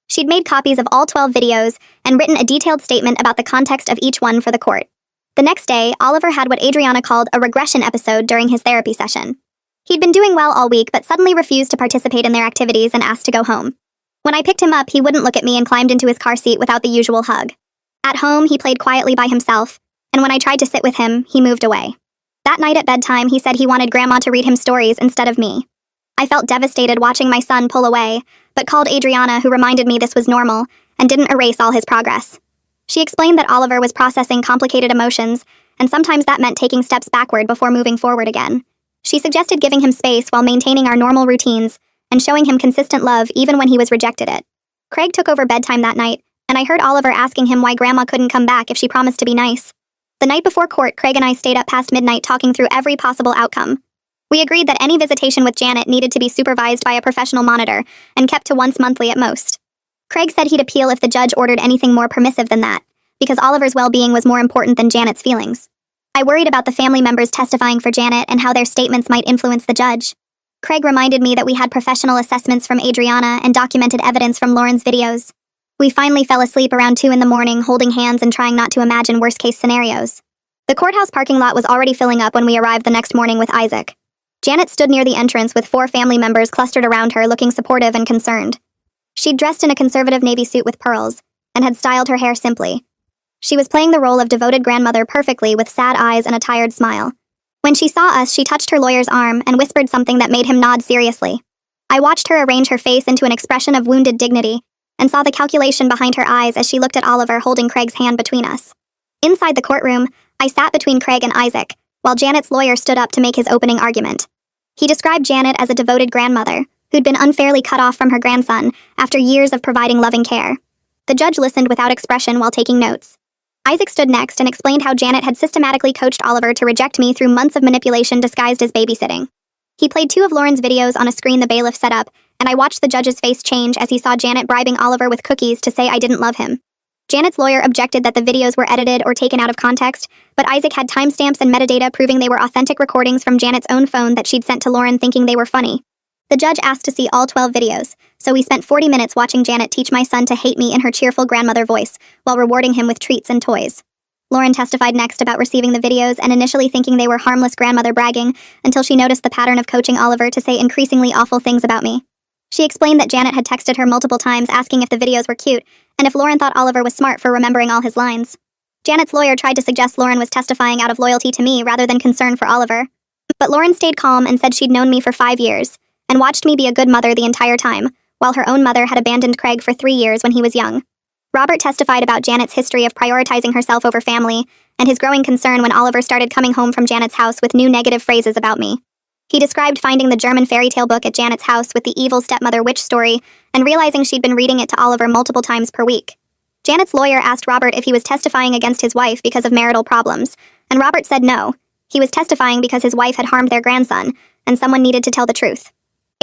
She'd made copies of all 12 videos and written a detailed statement about the context of each one for the court. The next day, Oliver had what Adriana called a regression episode during his therapy session. He'd been doing well all week, but suddenly refused to participate in their activities and asked to go home. When I picked him up, he wouldn't look at me and climbed into his car seat without the usual hug. At home, he played quietly by himself, and when I tried to sit with him, he moved away. That night at bedtime, he said he wanted Grandma to read him stories instead of me. I felt devastated watching my son pull away, but called Adriana, who reminded me this was normal and didn't erase all his progress. She explained that Oliver was processing complicated emotions, and sometimes that meant taking steps backward before moving forward again. She suggested giving him space while maintaining our normal routines and showing him consistent love even when he was rejected it. Craig took over bedtime that night, and I heard Oliver asking him why Grandma couldn't come back if she promised to be nice. The night before court, Craig and I stayed up past midnight talking through every possible outcome. We agreed that any visitation with Janet needed to be supervised by a professional monitor and kept to once monthly at most. Craig said he'd appeal if the judge ordered anything more permissive than that, because Oliver's well-being was more important than Janet's feelings. I worried about the family members testifying for Janet and how their statements might influence the judge. Craig reminded me that we had professional assessments from Adriana and documented evidence from Lauren's videos. We finally fell asleep around 2 a.m, holding hands and trying not to imagine worst-case scenarios. The courthouse parking lot was already filling up when we arrived the next morning with Isaac. Janet stood near the entrance with 4 family members clustered around her, looking supportive and concerned. She'd dressed in a conservative navy suit with pearls and had styled her hair simply. She was playing the role of devoted grandmother perfectly with sad eyes and a tired smile. When she saw us, she touched her lawyer's arm and whispered something that made him nod seriously. I watched her arrange her face into an expression of wounded dignity and saw the calculation behind her eyes as she looked at Oliver holding Craig's hand between us. Inside the courtroom, I sat between Craig and Isaac, while Janet's lawyer stood up to make his opening argument. He described Janet as a devoted grandmother who'd been unfairly cut off from her grandson after years of providing loving care. The judge listened without expression while taking notes. Isaac stood next and explained how Janet had systematically coached Oliver to reject me through months of manipulation disguised as babysitting. He played 2 of Lauren's videos on a screen the bailiff set up, and I watched the judge's face change as he saw Janet bribing Oliver with cookies to say I didn't love him. Janet's lawyer objected that the videos were edited or taken out of context, but Isaac had timestamps and metadata proving they were authentic recordings from Janet's own phone that she'd sent to Lauren thinking they were funny. The judge asked to see all 12 videos, so we spent 40 minutes watching Janet teach my son to hate me in her cheerful grandmother voice, while rewarding him with treats and toys. Lauren testified next about receiving the videos and initially thinking they were harmless grandmother bragging, until she noticed the pattern of coaching Oliver to say increasingly awful things about me. She explained that Janet had texted her multiple times asking if the videos were cute, and if Lauren thought Oliver was smart for remembering all his lines. Janet's lawyer tried to suggest Lauren was testifying out of loyalty to me rather than concern for Oliver. But Lauren stayed calm and said she'd known me for 5 years, and watched me be a good mother the entire time, while her own mother had abandoned Craig for 3 years when he was young. Robert testified about Janet's history of prioritizing herself over family, and his growing concern when Oliver started coming home from Janet's house with new negative phrases about me. He described finding the German fairy tale book at Janet's house with the evil stepmother witch story, and realizing she'd been reading it to Oliver multiple times per week. Janet's lawyer asked Robert if he was testifying against his wife because of marital problems, and Robert said no. He was testifying because his wife had harmed their grandson, and someone needed to tell the truth.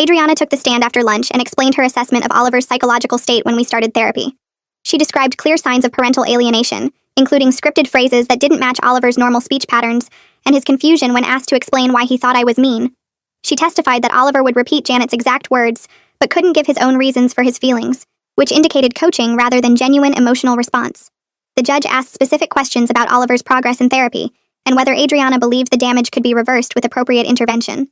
Adriana took the stand after lunch and explained her assessment of Oliver's psychological state when we started therapy. She described clear signs of parental alienation, including scripted phrases that didn't match Oliver's normal speech patterns, and his confusion when asked to explain why he thought I was mean. She testified that Oliver would repeat Janet's exact words, but couldn't give his own reasons for his feelings, which indicated coaching rather than genuine emotional response. The judge asked specific questions about Oliver's progress in therapy, and whether Adriana believed the damage could be reversed with appropriate intervention.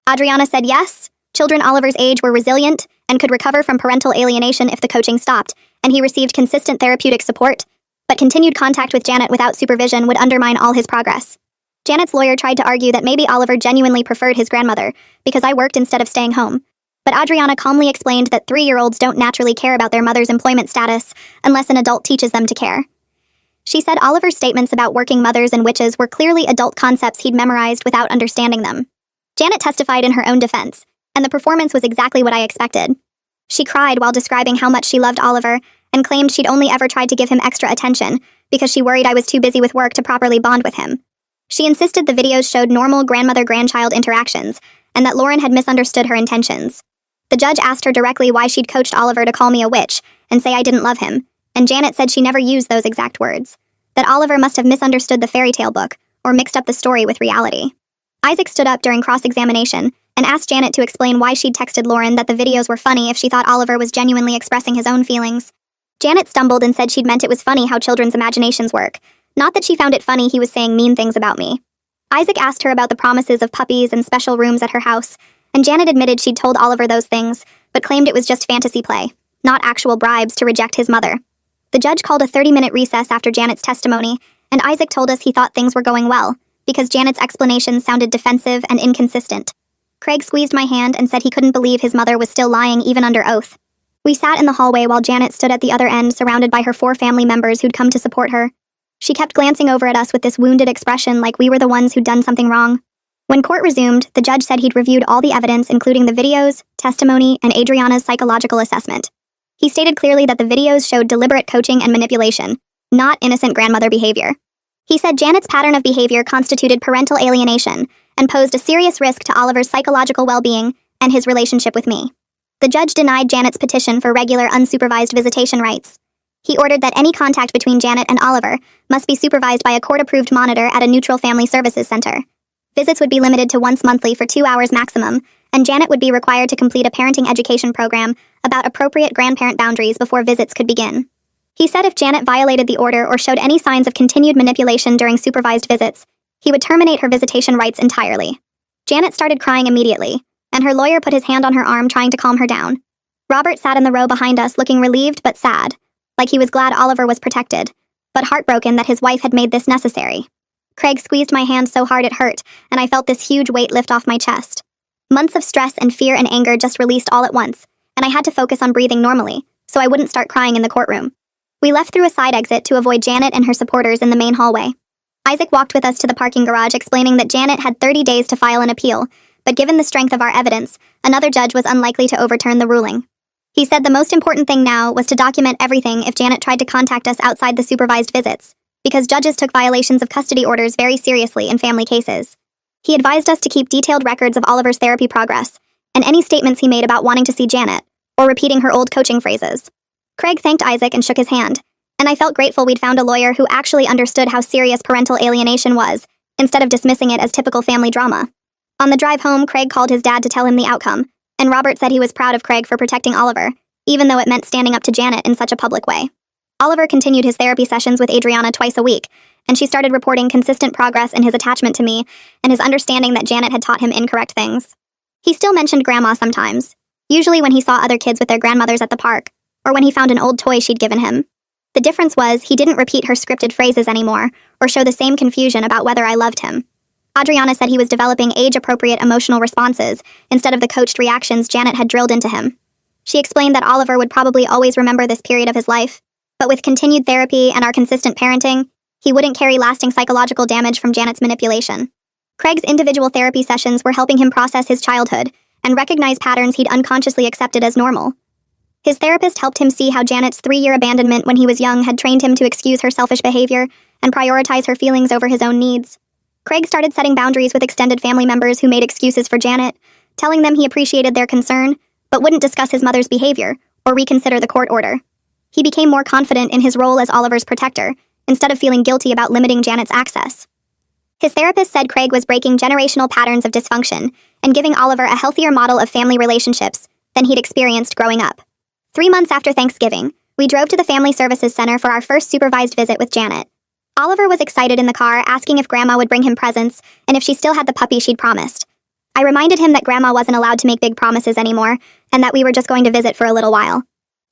Adriana said yes, children Oliver's age were resilient and could recover from parental alienation if the coaching stopped, and he received consistent therapeutic support, but continued contact with Janet without supervision would undermine all his progress. Janet's lawyer tried to argue that maybe Oliver genuinely preferred his grandmother, because I worked instead of staying home. But Adriana calmly explained that 3-year-olds don't naturally care about their mother's employment status unless an adult teaches them to care. She said Oliver's statements about working mothers and witches were clearly adult concepts he'd memorized without understanding them. Janet testified in her own defense, and the performance was exactly what I expected. She cried while describing how much she loved Oliver and claimed she'd only ever tried to give him extra attention because she worried I was too busy with work to properly bond with him. She insisted the videos showed normal grandmother-grandchild interactions and that Lauren had misunderstood her intentions. The judge asked her directly why she'd coached Oliver to call me a witch and say I didn't love him, and Janet said she never used those exact words. That Oliver must have misunderstood the fairy tale book or mixed up the story with reality. Isaac stood up during cross-examination and asked Janet to explain why she'd texted Lauren that the videos were funny if she thought Oliver was genuinely expressing his own feelings. Janet stumbled and said she'd meant it was funny how children's imaginations work, not that she found it funny he was saying mean things about me. Isaac asked her about the promises of puppies and special rooms at her house, and Janet admitted she'd told Oliver those things, but claimed it was just fantasy play, not actual bribes to reject his mother. The judge called a 30-minute recess after Janet's testimony, and Isaac told us he thought things were going well, because Janet's explanations sounded defensive and inconsistent. Craig squeezed my hand and said he couldn't believe his mother was still lying even under oath. We sat in the hallway while Janet stood at the other end surrounded by her 4 family members who'd come to support her. She kept glancing over at us with this wounded expression like we were the ones who'd done something wrong. When court resumed, the judge said he'd reviewed all the evidence including the videos, testimony, and Adriana's psychological assessment. He stated clearly that the videos showed deliberate coaching and manipulation, not innocent grandmother behavior. He said Janet's pattern of behavior constituted parental alienation and posed a serious risk to Oliver's psychological well-being and his relationship with me. The judge denied Janet's petition for regular unsupervised visitation rights. He ordered that any contact between Janet and Oliver must be supervised by a court-approved monitor at a neutral family services center. Visits would be limited to once monthly for 2 hours maximum, and Janet would be required to complete a parenting education program about appropriate grandparent boundaries before visits could begin. He said if Janet violated the order or showed any signs of continued manipulation during supervised visits, he would terminate her visitation rights entirely. Janet started crying immediately, and her lawyer put his hand on her arm trying to calm her down. Robert sat in the row behind us looking relieved but sad, like he was glad Oliver was protected, but heartbroken that his wife had made this necessary. Craig squeezed my hand so hard it hurt, and I felt this huge weight lift off my chest. Months of stress and fear and anger just released all at once, and I had to focus on breathing normally, so I wouldn't start crying in the courtroom. We left through a side exit to avoid Janet and her supporters in the main hallway. Isaac walked with us to the parking garage explaining that Janet had 30 days to file an appeal, but given the strength of our evidence, another judge was unlikely to overturn the ruling. He said the most important thing now was to document everything if Janet tried to contact us outside the supervised visits, because judges took violations of custody orders very seriously in family cases. He advised us to keep detailed records of Oliver's therapy progress, and any statements he made about wanting to see Janet, or repeating her old coaching phrases. Craig thanked Isaac and shook his hand, and I felt grateful we'd found a lawyer who actually understood how serious parental alienation was, instead of dismissing it as typical family drama. On the drive home, Craig called his dad to tell him the outcome, and Robert said he was proud of Craig for protecting Oliver, even though it meant standing up to Janet in such a public way. Oliver continued his therapy sessions with Adriana twice a week, and she started reporting consistent progress in his attachment to me and his understanding that Janet had taught him incorrect things. He still mentioned Grandma sometimes, usually when he saw other kids with their grandmothers at the park, or when he found an old toy she'd given him. The difference was he didn't repeat her scripted phrases anymore, or show the same confusion about whether I loved him. Adriana said he was developing age-appropriate emotional responses instead of the coached reactions Janet had drilled into him. She explained that Oliver would probably always remember this period of his life, but with continued therapy and our consistent parenting, he wouldn't carry lasting psychological damage from Janet's manipulation. Craig's individual therapy sessions were helping him process his childhood and recognize patterns he'd unconsciously accepted as normal. His therapist helped him see how Janet's 3-year abandonment when he was young had trained him to excuse her selfish behavior and prioritize her feelings over his own needs. Craig started setting boundaries with extended family members who made excuses for Janet, telling them he appreciated their concern, but wouldn't discuss his mother's behavior or reconsider the court order. He became more confident in his role as Oliver's protector, instead of feeling guilty about limiting Janet's access. His therapist said Craig was breaking generational patterns of dysfunction and giving Oliver a healthier model of family relationships than he'd experienced growing up. 3 months after Thanksgiving, we drove to the Family Services Center for our first supervised visit with Janet. Oliver was excited in the car, asking if Grandma would bring him presents and if she still had the puppy she'd promised. I reminded him that Grandma wasn't allowed to make big promises anymore and that we were just going to visit for a little while.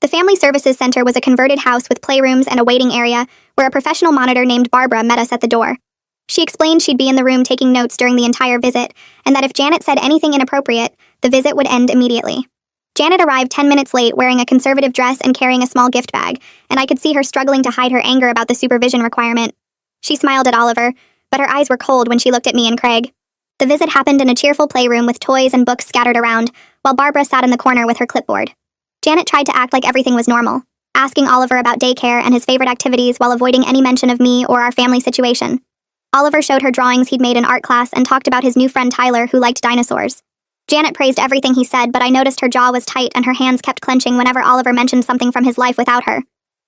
The Family Services Center was a converted house with playrooms and a waiting area where a professional monitor named Barbara met us at the door. She explained she'd be in the room taking notes during the entire visit and that if Janet said anything inappropriate, the visit would end immediately. Janet arrived 10 minutes late wearing a conservative dress and carrying a small gift bag, and I could see her struggling to hide her anger about the supervision requirement. She smiled at Oliver, but her eyes were cold when she looked at me and Craig. The visit happened in a cheerful playroom with toys and books scattered around, while Barbara sat in the corner with her clipboard. Janet tried to act like everything was normal, asking Oliver about daycare and his favorite activities while avoiding any mention of me or our family situation. Oliver showed her drawings he'd made in art class and talked about his new friend Tyler who liked dinosaurs. Janet praised everything he said, but I noticed her jaw was tight and her hands kept clenching whenever Oliver mentioned something from his life without her.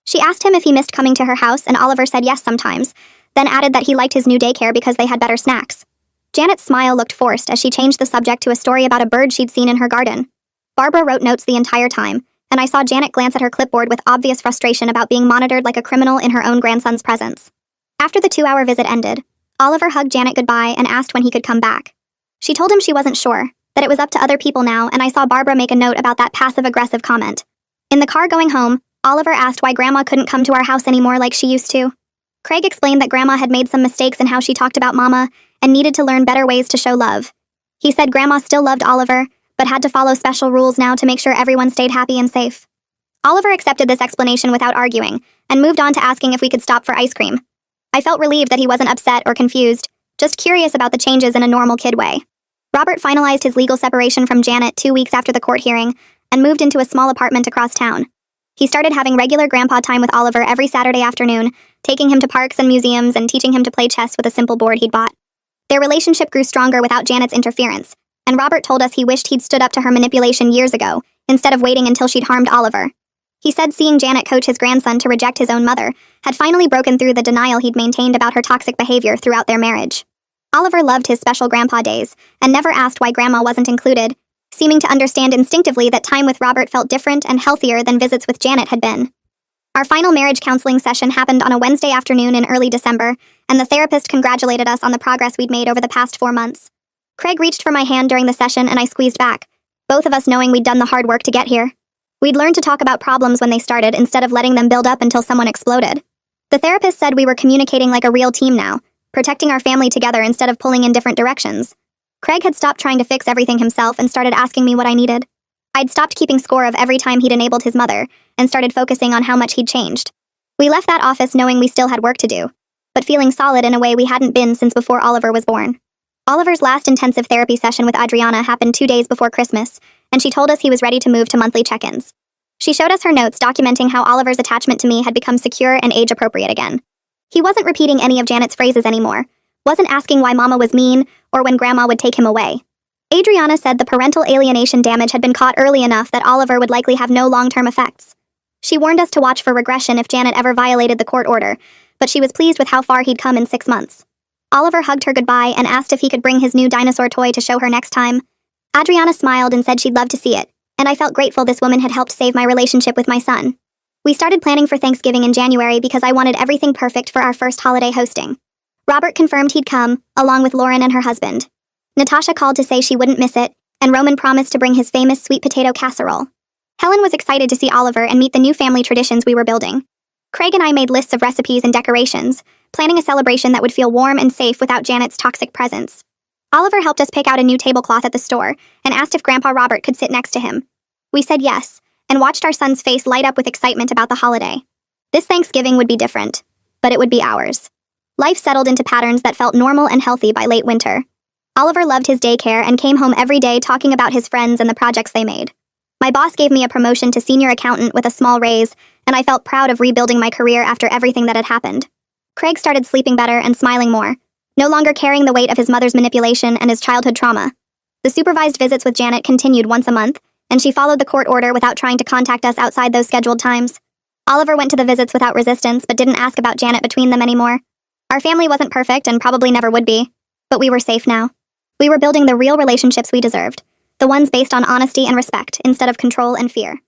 She asked him if he missed coming to her house, and Oliver said yes sometimes, then added that he liked his new daycare because they had better snacks. Janet's smile looked forced as she changed the subject to a story about a bird she'd seen in her garden. Barbara wrote notes the entire time, and I saw Janet glance at her clipboard with obvious frustration about being monitored like a criminal in her own grandson's presence. After the 2-hour visit ended, Oliver hugged Janet goodbye and asked when he could come back. She told him she wasn't sure, that it was up to other people now, and I saw Barbara make a note about that passive-aggressive comment. In the car going home, Oliver asked why Grandma couldn't come to our house anymore like she used to. Craig explained that Grandma had made some mistakes in how she talked about Mama and needed to learn better ways to show love. He said Grandma still loved Oliver, but had to follow special rules now to make sure everyone stayed happy and safe. Oliver accepted this explanation without arguing, and moved on to asking if we could stop for ice cream. I felt relieved that he wasn't upset or confused, just curious about the changes in a normal kid way. Robert finalized his legal separation from Janet 2 weeks after the court hearing, and moved into a small apartment across town. He started having regular grandpa time with Oliver every Saturday afternoon, taking him to parks and museums and teaching him to play chess with a simple board he'd bought. Their relationship grew stronger without Janet's interference, and Robert told us he wished he'd stood up to her manipulation years ago, instead of waiting until she'd harmed Oliver. He said seeing Janet coach his grandson to reject his own mother had finally broken through the denial he'd maintained about her toxic behavior throughout their marriage. Oliver loved his special grandpa days, and never asked why Grandma wasn't included, seeming to understand instinctively that time with Robert felt different and healthier than visits with Janet had been. Our final marriage counseling session happened on a Wednesday afternoon in early December, and the therapist congratulated us on the progress we'd made over the past 4 months. Craig reached for my hand during the session and I squeezed back, both of us knowing we'd done the hard work to get here. We'd learned to talk about problems when they started instead of letting them build up until someone exploded. The therapist said we were communicating like a real team now, protecting our family together instead of pulling in different directions. Craig had stopped trying to fix everything himself and started asking me what I needed. I'd stopped keeping score of every time he'd enabled his mother, and started focusing on how much he'd changed. We left that office knowing we still had work to do, but feeling solid in a way we hadn't been since before Oliver was born. Oliver's last intensive therapy session with Adriana happened 2 days before Christmas, and she told us he was ready to move to monthly check-ins. She showed us her notes documenting how Oliver's attachment to me had become secure and age-appropriate again. He wasn't repeating any of Janet's phrases anymore, wasn't asking why Mama was mean, or when Grandma would take him away. Adriana said the parental alienation damage had been caught early enough that Oliver would likely have no long-term effects. She warned us to watch for regression if Janet ever violated the court order, but she was pleased with how far he'd come in 6 months. Oliver hugged her goodbye and asked if he could bring his new dinosaur toy to show her next time. Adriana smiled and said she'd love to see it, and I felt grateful this woman had helped save my relationship with my son. We started planning for Thanksgiving in January because I wanted everything perfect for our first holiday hosting. Robert confirmed he'd come, along with Lauren and her husband. Natasha called to say she wouldn't miss it, and Roman promised to bring his famous sweet potato casserole. Helen was excited to see Oliver and meet the new family traditions we were building. Craig and I made lists of recipes and decorations, planning a celebration that would feel warm and safe without Janet's toxic presence. Oliver helped us pick out a new tablecloth at the store and asked if Grandpa Robert could sit next to him. We said yes, and watched our son's face light up with excitement about the holiday. This Thanksgiving would be different, but it would be ours. Life settled into patterns that felt normal and healthy by late winter. Oliver loved his daycare and came home every day talking about his friends and the projects they made. My boss gave me a promotion to senior accountant with a small raise, and I felt proud of rebuilding my career after everything that had happened. Craig started sleeping better and smiling more, no longer carrying the weight of his mother's manipulation and his childhood trauma. The supervised visits with Janet continued once a month, and she followed the court order without trying to contact us outside those scheduled times. Oliver went to the visits without resistance but didn't ask about Janet between them anymore. Our family wasn't perfect and probably never would be, but we were safe now. We were building the real relationships we deserved, the ones based on honesty and respect instead of control and fear.